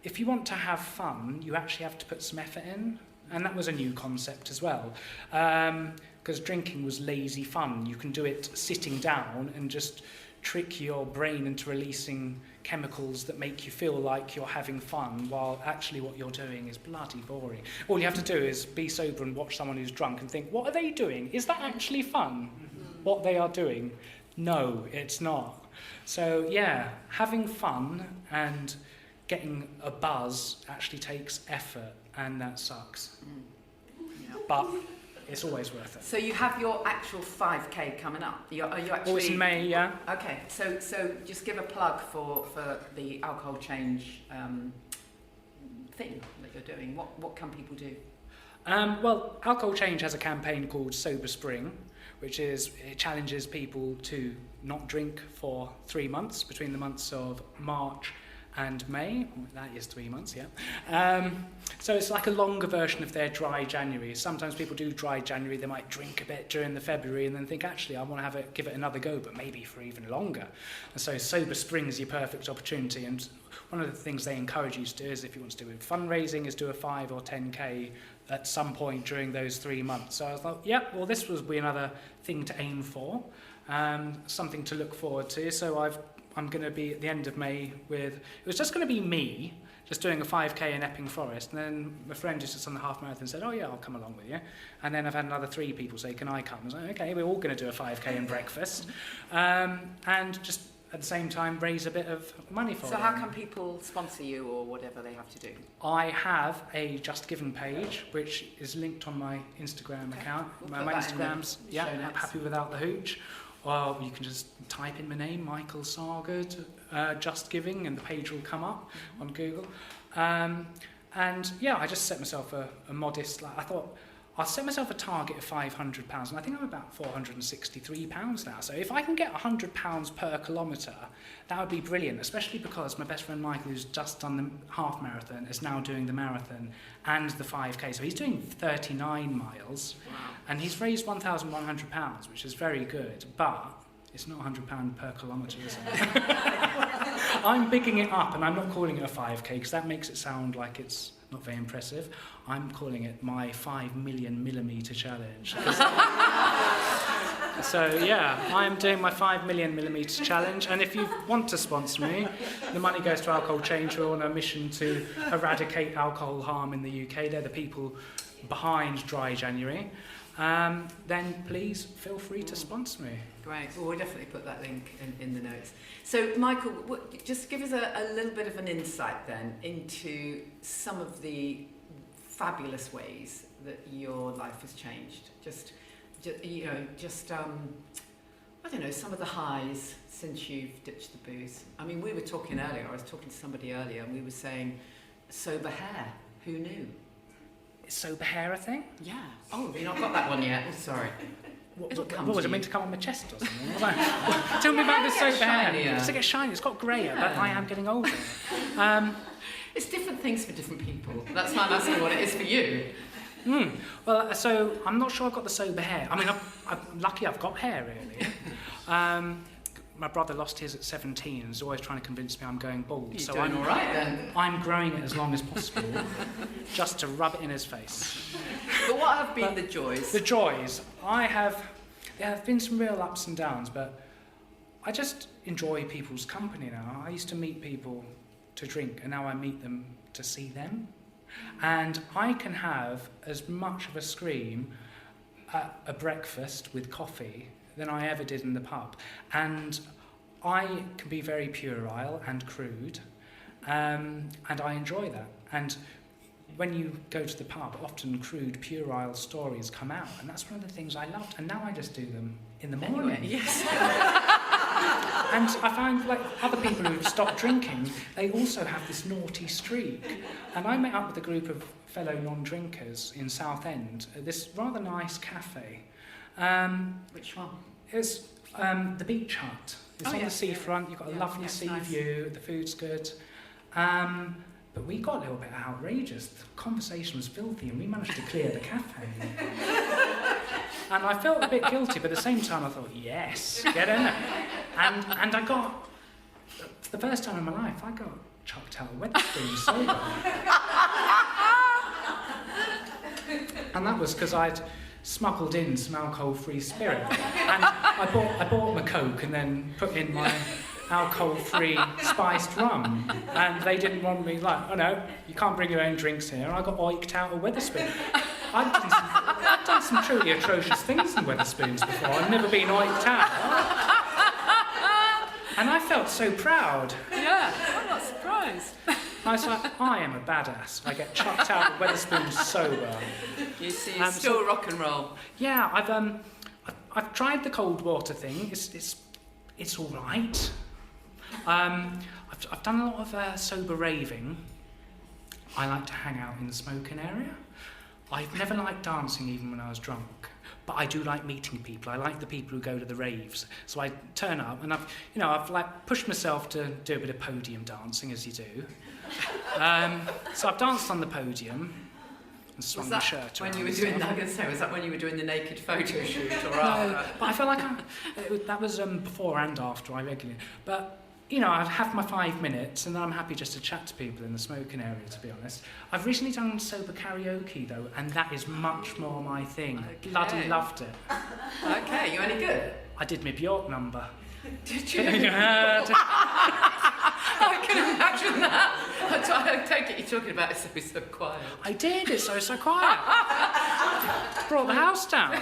if you want to have fun, you actually have to put some effort in. And that was a new concept as well. Because drinking was lazy fun. You can do it sitting down and just trick your brain into releasing chemicals that make you feel like you're having fun, while actually what you're doing is bloody boring. All you have to do is be sober and watch someone who's drunk and think, what are they doing? Is that actually fun? What they are doing? No, it's not. So yeah, having fun and getting a buzz actually takes effort, and that sucks. Yeah. But it's always worth it. So you have your actual 5k coming up. Are you actually? Oh, it's in May, yeah. Okay, so just give a plug for the alcohol change thing that you're doing. What can people do? Well, Alcohol Change has a campaign called Sober Spring, which is, it challenges people to not drink for 3 months, between the months of March and May. That is 3 months, yeah. So it's like a longer version of their dry January. Sometimes people do dry January, they might drink a bit during the February and then think, actually, I want to give it another go, but maybe for even longer. And so Sober Spring is your perfect opportunity. And one of the things they encourage you to do is, if you want to do fundraising, is do a 5 or 10k at some point during those 3 months. So I was like, yeah, well, this would be another thing to aim for, something to look forward to. So I'm going to be at the end of May it was just going to be me, just doing a 5k in Epping Forest, and then my friend who sits on the half marathon said, oh yeah, I'll come along with you. And then I've had another 3 people say, can I come? I was like, okay, we're all going to do a 5k and breakfast, and just at the same time raise a bit of money for them. So how can people sponsor you or whatever they have to do? I have a Just Giving page, which is linked on my Instagram account. We'll My Instagram's, show I'm notes. happy without the hooch. Or you can just type in my name, Michael Sargard, Just Giving, and the page will come up on Google. And yeah, I just set myself a modest, I thought, I'll set myself a target of £500, and I think I'm about £463 now. So if I can get £100 per kilometre, that would be brilliant, especially because my best friend Michael, who's just done the half marathon, is now doing the marathon and the 5k. So he's doing 39 miles, Wow. and he's raised £1,100, which is very good, but It's not £100 per kilometre, is it? I'm bigging it up, and I'm not calling it a 5k because that makes it sound like it's not very impressive. I'm calling it my 5 million millimetre challenge. So yeah, I'm doing my 5 million millimetre challenge, and if you want to sponsor me, the money goes to Alcohol Change. We're on a mission to eradicate alcohol harm in the UK. They're the people behind Dry January. Then please feel free to sponsor me. Great. Well, we'll definitely put that link in the notes. So, Michael, just give us a little bit of an insight then into some of the fabulous ways that your life has changed. I don't know, some of the highs since you've ditched the booze. I mean, we were talking earlier, I was talking to somebody earlier, and we were saying sober hair. Who knew? Is sober hair a thing? Yeah. Oh, have you not got that one yet? Oh, sorry. What was it meant to come on my chest or something? Tell me about the sober hair. Does it get shiny? It's got greyer, but I am getting older. It's different things for different people. That's why I'm asking what it is for you. Well, so I'm not sure I've got the sober hair. I mean, I'm lucky I've got hair, really. My brother lost his at 17 and is always trying to convince me I'm going bald. You're doing all right then. I'm growing it as long as possible, just to rub it in his face. But what have been the joys? The joys. There have been some real ups and downs, but I just enjoy people's company now. I used to meet people to drink, and now I meet them to see them. And I can have as much of a scream at a breakfast with coffee than I ever did in the pub. And I can be very puerile and crude, and I enjoy that. And when you go to the pub, often crude, puerile stories come out, and that's one of the things I loved. And now I just do them in the morning. Anyway, yes. And I find, like, other people who've stopped drinking, they also have this naughty streak. And I met up with a group of fellow non-drinkers in Southend at this rather nice cafe. Which one? It's the Beach Hut. It's on the seafront. You've got a lovely sea view. The food's good. But we got a little bit outrageous. The conversation was filthy, and we managed to clear the cafe. And I felt a bit guilty, but at the same time I thought, yes, get in there. And I got, for the first time in my life, I got chucked out of Wetherspoon sober. And that was because I'd smuggled in some alcohol-free spirit. And I bought my Coke and then put in my alcohol-free spiced rum. And they didn't want me, like, oh no, you can't bring your own drinks here. And I got oiked out of Wetherspoon. I've done some truly atrocious things in Wetherspoons before. I've never been oiked out. And I felt so proud. Yeah, I'm not surprised. I was like, I am a badass. I get chucked out of Wetherspoons sober. You see, still rock and roll. Yeah, I've tried the cold water thing. It's all right. I've done a lot of sober raving. I like to hang out in the smoking area. I've never liked dancing even when I was drunk, but I do like meeting people. I like the people who go to the raves. So I turn up and I've like pushed myself to do a bit of podium dancing, as you do. So I've danced on the podium and swung my shirt around. When you were doing that? I was going to say, was that when you were doing the naked photo shoot or after? No, but I feel like that was before and after I regularly. But you know, I'd have my 5 minutes and then I'm happy just to chat to people in the smoking area, to be honest. I've recently done sober karaoke, though, and that is much more my thing. Okay. Bloody loved it. Okay, you any good? I did my Bjork number. Did you? I can imagine that. I take it you're talking about it's so quiet. I did, it's so quiet. Brought the house down.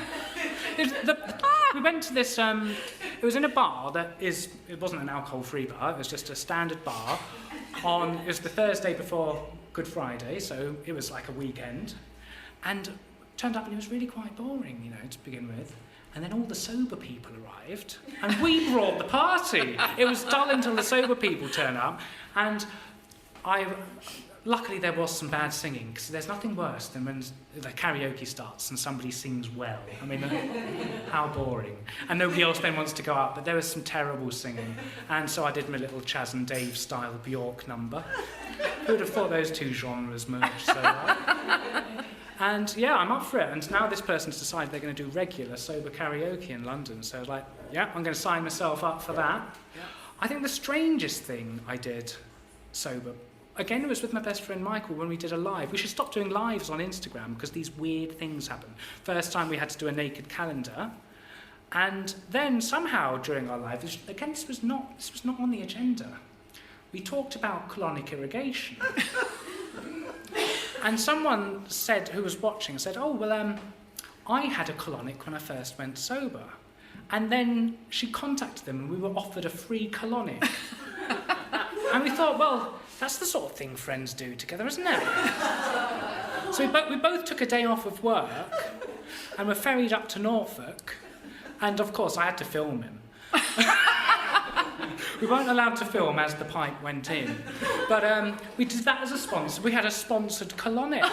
We went to this, it was in a bar it wasn't an alcohol-free bar, it was just a standard bar. It was the Thursday before Good Friday, so it was like a weekend. And turned up and it was really quite boring, you know, to begin with. And then all the sober people arrived, and we brought the party. It was dull until the sober people turned up, and luckily there was some bad singing, because there's nothing worse than when the karaoke starts and somebody sings well. I mean, how boring. And nobody else then wants to go up, but there was some terrible singing. And so I did my little Chaz and Dave style Bjork number. Who would have thought those two genres merged so well? And yeah, I'm up for it. And now this person's decided they're going to do regular sober karaoke in London. So I was like, yeah, I'm going to sign myself up for that. Yeah. I think the strangest thing I did sober, again, it was with my best friend Michael when we did a live. We should stop doing lives on Instagram because these weird things happen. First time we had to do a naked calendar. And then somehow during our live, again, this was not on the agenda. We talked about colonic irrigation. And someone said, who was watching, said, oh, well, I had a colonic when I first went sober. And then she contacted them and we were offered a free colonic. And we thought, well, that's the sort of thing friends do together, isn't it? So we both took a day off of work and were ferried up to Norfolk. And of course, I had to film him. We weren't allowed to film as the pipe went in. But we did that as a sponsor. We had a sponsored colonic.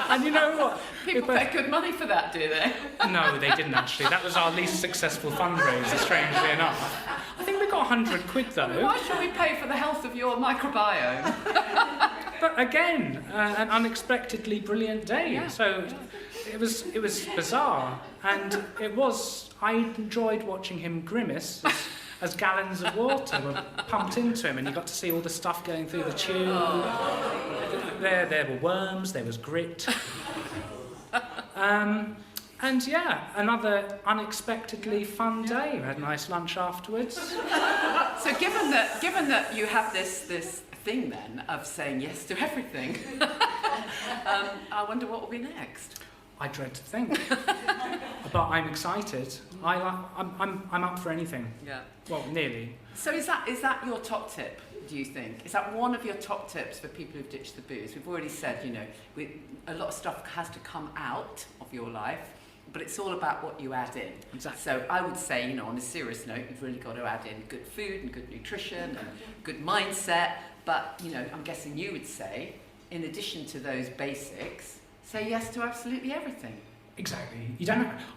And you know what? People pay good money for that, do they? No, they didn't actually. That was our least successful fundraiser, strangely enough. I think we got 100 quid though. Why should we pay for the health of your microbiome? But again, an unexpectedly brilliant day. Yeah. So it was bizarre. And I enjoyed watching him grimace as gallons of water were pumped into him, and you got to see all the stuff going through the tube. There were worms, there was grit. And yeah, another unexpectedly fun day. We had a nice lunch afterwards. So given that you have this thing then of saying yes to everything, I wonder what will be next. I dread to think, but I'm excited. I'm up for anything. Yeah. Well, nearly. So is that your top tip? Do you think? Is that one of your top tips for people who've ditched the booze? We've already said, a lot of stuff has to come out of your life, but it's all about what you add in. Exactly. So I would say, on a serious note, you've really got to add in good food and good nutrition and good mindset. But, I'm guessing you would say, in addition to those basics, say yes to absolutely everything. Exactly.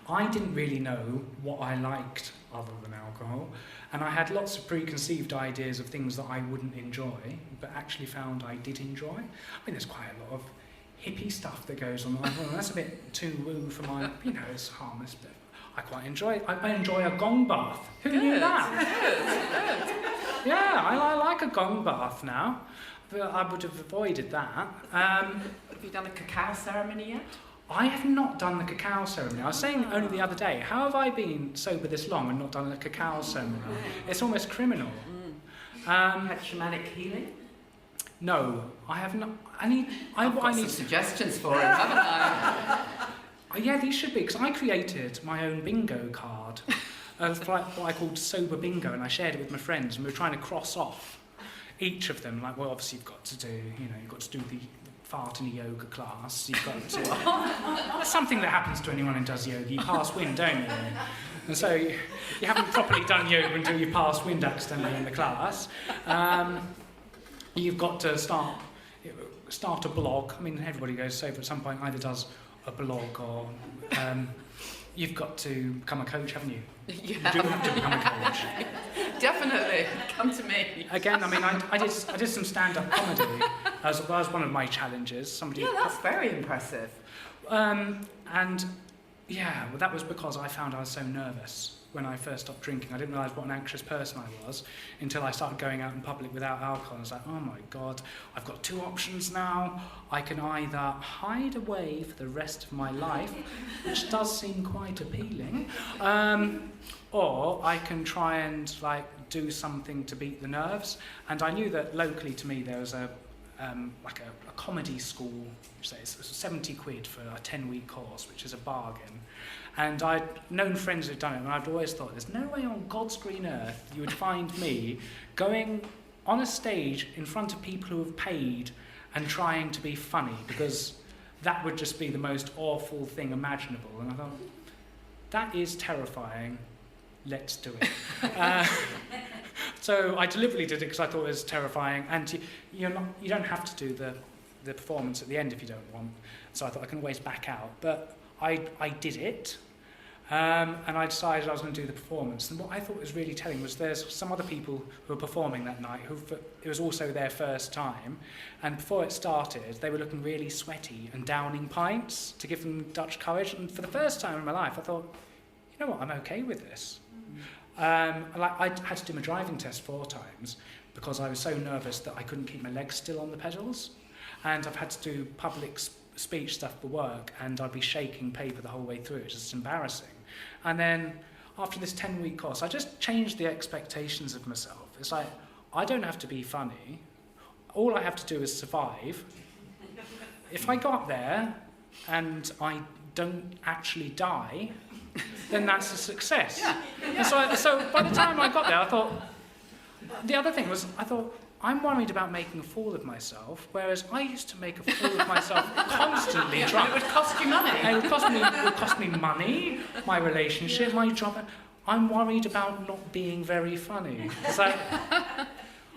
I didn't really know what I liked other than alcohol, and I had lots of preconceived ideas of things that I wouldn't enjoy, but actually found I did enjoy. I mean, there's quite a lot of hippie stuff that goes on. That's a bit too woo for my, it's harmless, but I quite enjoy it. I enjoy a gong bath. Who knew that? Good. Yeah, I like a gong bath now. I would have avoided that. Have you done a cacao ceremony yet? I have not done the cacao ceremony. I was saying only the other day, how have I been sober this long and not done a cacao ceremony? It's almost criminal. Had shamanic healing? No, I have not. I need some suggestions for him, haven't I? Yeah, these should be, because I created my own bingo card, what I called Sober Bingo, and I shared it with my friends, and we were trying to cross off each of them. Like, well, obviously you've got to do, you've got to do the fart in a yoga class. You've got to. That's something that happens to anyone who does yoga. You pass wind, don't you? And so you haven't properly done yoga until you pass wind accidentally in the class. You've got to start a blog. I mean, everybody goes sober at some point, either does a blog or you've got to become a coach, haven't you? Yeah. You do have to become a coach. Definitely, come to me. Again, I mean, I did some stand-up comedy as one of my challenges. That's very impressive. And yeah, well, that was because I found I was so nervous when I first stopped drinking. I didn't realise what an anxious person I was until I started going out in public without alcohol. I was like, oh my God, I've got two options now. I can either hide away for the rest of my life, which does seem quite appealing, or I can try and do something to beat the nerves. And I knew that locally to me there was a comedy school, which is 70 quid for a 10-week course, which is a bargain. And I'd known friends who'd done it, and I'd always thought, there's no way on God's green earth you would find me going on a stage in front of people who have paid and trying to be funny, because that would just be the most awful thing imaginable. And I thought, that is terrifying. Let's do it. So I deliberately did it because I thought it was terrifying, and you don't have to do the performance at the end if you don't want. So I thought I can always back out. But I did it. And I decided I was going to do the performance. And what I thought was really telling was there's some other people who were performing that night who it was also their first time. And before it started, they were looking really sweaty and downing pints to give them Dutch courage. And for the first time in my life, I thought, you know what, I'm okay with this. I had to do my driving test 4 times because I was so nervous that I couldn't keep my legs still on the pedals. And I've had to do public speech stuff for work, and I'd be shaking paper the whole way through. It's just embarrassing. And then after this 10-week course, I just changed the expectations of myself. It's like, I don't have to be funny. All I have to do is survive. If I got there and I don't actually die, then that's a success. Yeah. And so by the time I got there, I thought, the other thing was, I thought, I'm worried about making a fool of myself, whereas I used to make a fool of myself constantly. It would cost you money. It would cost me money, my relationship, my job. I'm worried about not being very funny. So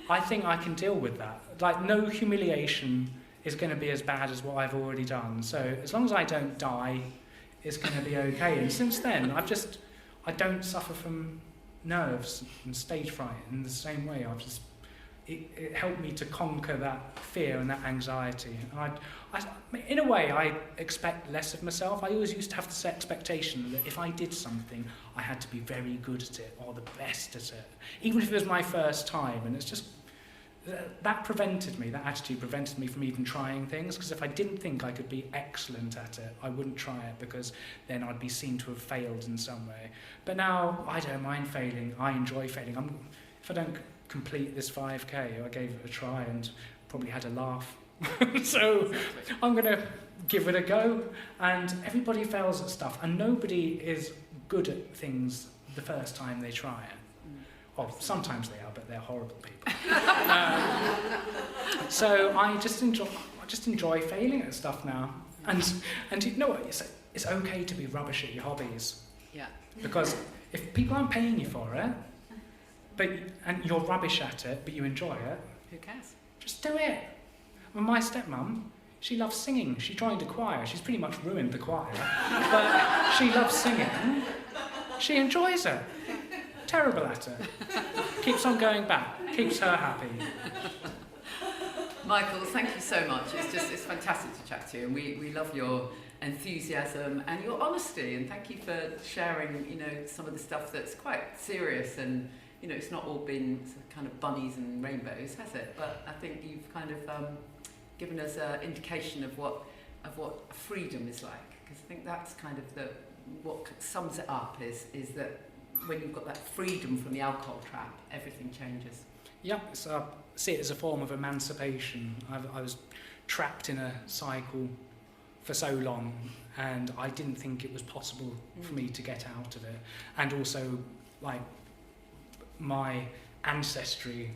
I think I can deal with that. Like, no humiliation is going to be as bad as what I've already done. So as long as I don't die, it's going to be okay. And since then, I don't suffer from nerves and stage fright in the same way. It helped me to conquer that fear and that anxiety. And in a way, I expect less of myself. I always used to have this expectation that if I did something, I had to be very good at it or the best at it, even if it was my first time. And it's just, that attitude prevented me from even trying things, because if I didn't think I could be excellent at it, I wouldn't try it, because then I'd be seen to have failed in some way. But now, I don't mind failing. I enjoy failing. If I don't complete this 5K, I gave it a try and probably had a laugh. So I'm going to give it a go. And everybody fails at stuff, and nobody is good at things the first time they try it. Well, sometimes they are, but they're horrible people. So I just enjoy failing at stuff now. And you know what? It's okay to be rubbish at your hobbies. Yeah. Because if people aren't paying you for it, and you're rubbish at it, but you enjoy it, Who cares? just do it. Well, my stepmum, she loves singing. She joined a choir. She's pretty much ruined the choir. But she loves singing. She enjoys it. Terrible at it. Keeps on going back. Keeps her happy. Michael, thank you so much. It's fantastic to chat to you, and we love your enthusiasm and your honesty, and thank you for sharing, some of the stuff that's quite serious, and it's not all been kind of bunnies and rainbows, has it? But I think you've kind of given us an indication of what freedom is like, because I think that's kind of what sums it up is that when you've got that freedom from the alcohol trap, everything changes. Yeah, so I see it as a form of emancipation. I was trapped in a cycle for so long, and I didn't think it was possible for me to get out of it. And also, like, my ancestry,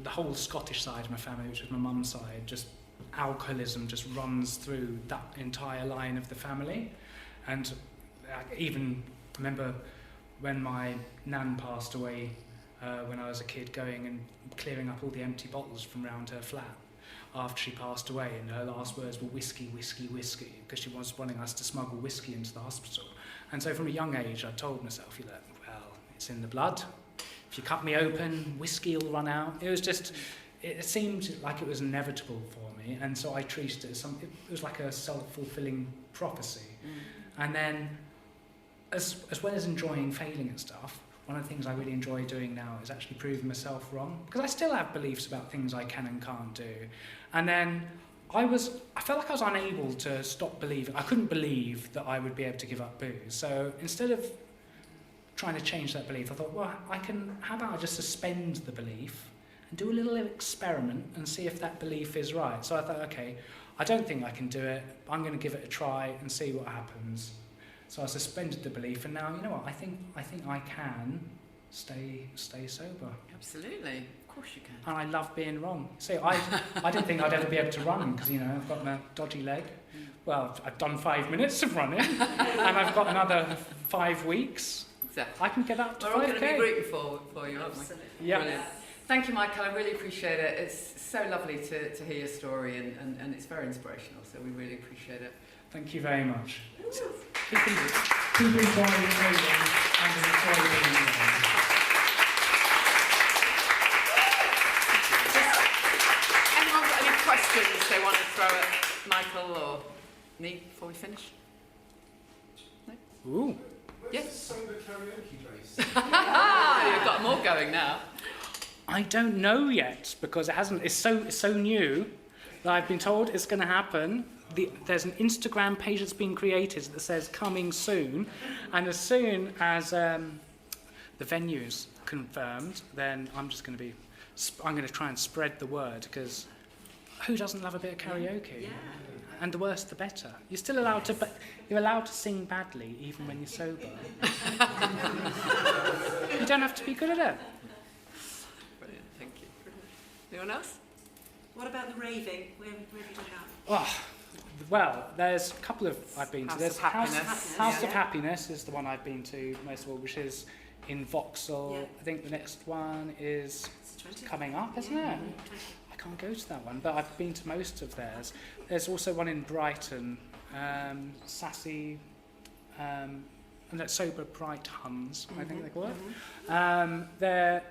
the whole Scottish side of my family, which is my mum's side, just alcoholism just runs through that entire line of the family. And I even remember when my nan passed away, when I was a kid, going and clearing up all the empty bottles from around her flat after she passed away, and her last words were whiskey, whiskey, whiskey, because she was wanting us to smuggle whiskey into the hospital. And so from a young age, I told myself, well, it's in the blood. If you cut me open, whiskey will run out. It seemed like it was inevitable for me, and so I treated it as it was like a self-fulfilling prophecy. And then, as well as enjoying failing at stuff, one of the things I really enjoy doing now is actually proving myself wrong, because I still have beliefs about things I can and can't do. And then I felt like I was unable to stop believing. I couldn't believe that I would be able to give up booze. So instead of trying to change that belief, I thought, well, how about I just suspend the belief and do a little experiment and see if that belief is right. So I thought, okay, I don't think I can do it. I'm going to give it a try and see what happens. So I suspended the belief, and now, I think I can stay sober. Absolutely, of course you can. And I love being wrong. See, I didn't think I'd ever be able to run, because I've got my dodgy leg. Well, I've done 5 minutes of running, and I've got another 5 weeks. Exactly. I can get up to 5K. We're all going to be rooting for you, aren't we? Yeah. Brilliant. Thank you, Michael. I really appreciate it. It's so lovely to hear your story, and it's very inspirational. So we really appreciate it. Thank you very much. Keep enjoying the program and enjoy being here. Anyone got any questions they want to throw at Michael or me before we finish? No? Ooh. Yes. Sober karaoke race. You've got them all going now. I don't know yet because it hasn't. It's so new that I've been told it's going to happen. There's an Instagram page that's been created that says "coming soon," and as soon as the venue's confirmed, then I'm just going to be. I'm going to try and spread the word because who doesn't love a bit of karaoke? Yeah. And the worse, the better. You're still allowed to. You're allowed to sing badly even when you're sober. You don't have to be good at it. Brilliant, thank you. Anyone else? What about the raving? Where have you done that? Oh, well, there's a couple of I've been to. House There's of Happiness. House Yeah. of Happiness is the one I've been to most of all, which is in Vauxhall. Yeah. I think the next one is It's 20. coming up, isn't it? I can't go to that one, but I've been to most of theirs. There's also one in Brighton, Sassy, and that's Sober Bright Huns, I think they call it.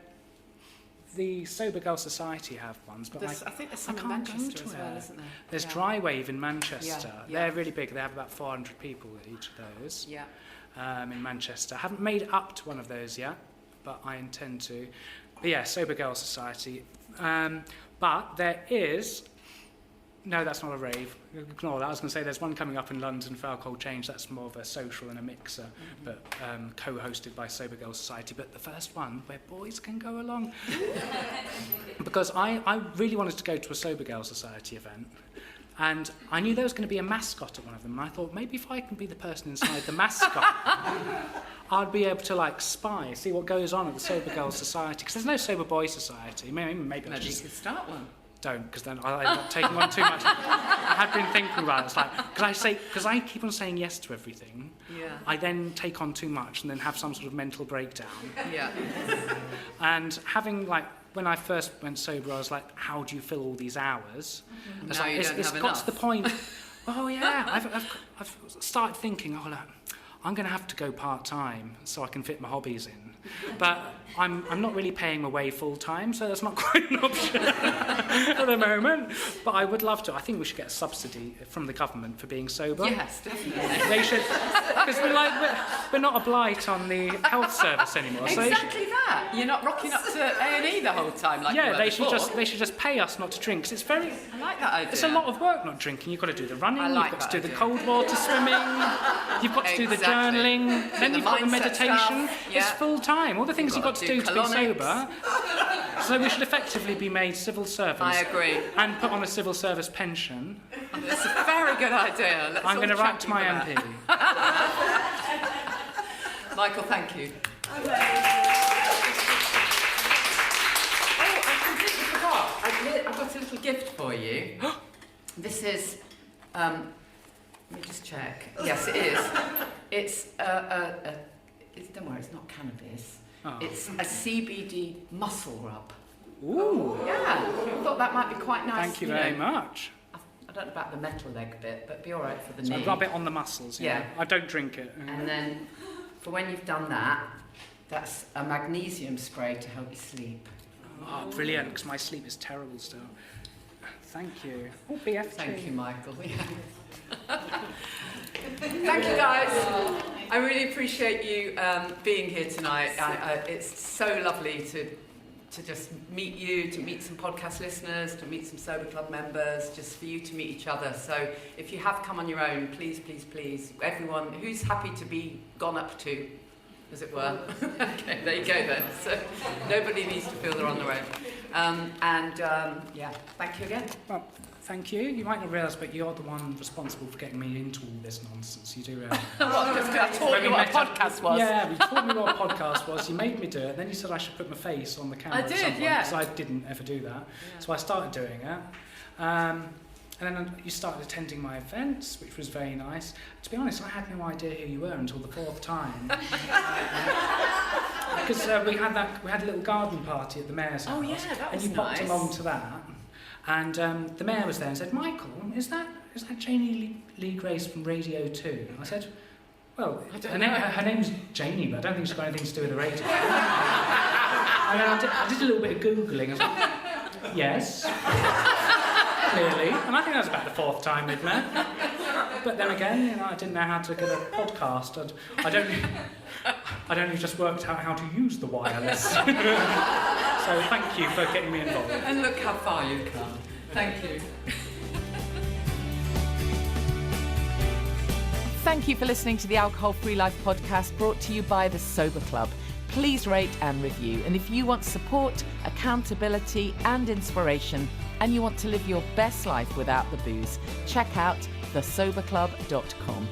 The Sober Girl Society have ones, but I think there's some in can't go Manchester to as well, it. isn't there? There's Yeah. Dry Wave in Manchester. Yeah. They're really big. They have about 400 people at each of those Yeah. in Manchester. I haven't made it up to one of those yet, but I intend to. But yeah, Sober Girl Society. But there is... No, that's not a rave. Ignore that. I was going to say there's one coming up in London for Alcohol Change. That's more of a social and a mixer, but co-hosted by Sober Girl Society. But the first one where boys can go along. Because I really wanted to go to a Sober Girl Society event. And I knew there was going to be a mascot at one of them. And I thought, maybe if I can be the person inside the mascot, I'd be able to, spy, see what goes on at the Sober Girl Society. Because there's no Sober Boy Society. Maybe I'll Maybe you just... could start one. Don't, because then I end up taking on too much. I had been thinking about it. It's like, because I keep on saying yes to everything, Yeah. I then take on too much and then have some sort of mental breakdown. Yeah. And having, when I first went sober, I was like, how do you fill all these hours? It's Now you don't it's have got enough. to the point, oh yeah, I've started thinking, I'm going to have to go part-time so I can fit my hobbies in. But I'm not really paying my way full-time, so that's not quite an option at the moment. But I would love to. I think we should get a subsidy from the government for being sober. Yes, definitely. They should, because we're not a blight on the health service anymore. So Exactly that. You're not rocking up to A&E the whole time like you were they should before. just pay us not to drink. 'Cause it's very, I like that idea. it's a lot of work not drinking. You've got to do the running, I like you've got that to do the idea. cold water swimming, you've got to do the Exactly. journaling, then the you've got the mindset meditation. stuff, It's yeah. full time. All the things you've got to do to be colonics. sober. So we should effectively be made civil servants. I agree. And put on a civil service pension. That's a very good idea. Let's I'm all going to write to my champion MP. that. Michael, thank you. Oh, I completely forgot. I've got a little gift for you. This is... let me just check. Yes, it is. It's don't worry, it's not cannabis. Oh. It's a CBD muscle rub. Ooh, Yeah, I thought that might be quite nice. thank you very much. I don't know about the metal leg bit, but be all right for the So knee. I rub it on the muscles. Yeah. I don't drink it. And then, for when you've done that, that's a magnesium spray to help you sleep. Oh, brilliant, because my sleep is terrible still. Thank you. Oh, BFG. Thank you, Michael. Thank you, guys. I really appreciate you being here tonight. It's so lovely to just meet you, to meet some podcast listeners, to meet some Sober Club members, just for you to meet each other. So if you have come on your own, please, please, please, everyone who's happy to be gone up to, as it were. Okay, there you go then. So nobody needs to feel they're on their own. Yeah, thank you again. Well, thank you. You might not realise, but you're the one responsible for getting me into all this nonsense. You do realise. Well, just 'cause I taught you what a podcast was. Yeah, you taught me what a podcast was. You made me do it. And then you said I should put my face on the camera. I did, yeah. Because I didn't ever do that. Yeah. So I started doing it. And then you started attending my events, which was very nice. To be honest, I had no idea who you were until the fourth time. Because we had a little garden party at the mayor's house. Oh, yeah, that was And you popped nice. along to that. And the mayor was there and said, Michael, is that Janey Lee Grace from Radio 2? And I said, Well, her name's Janey, but I don't think she's got anything to do with the radio. I did a little bit of Googling. I was like, yes, clearly. And I think that was about the 4th time we'd met. But then again, I didn't know how to get a podcast. And I'd only just worked out how to use the wireless. So thank you for getting me involved. And look how far you've come. Thank you. Thank you for listening to the Alcohol Free Life podcast, brought to you by the Sober Club. Please rate and review. And if you want support, accountability and inspiration, and you want to live your best life without the booze, check out thesoberclub.com.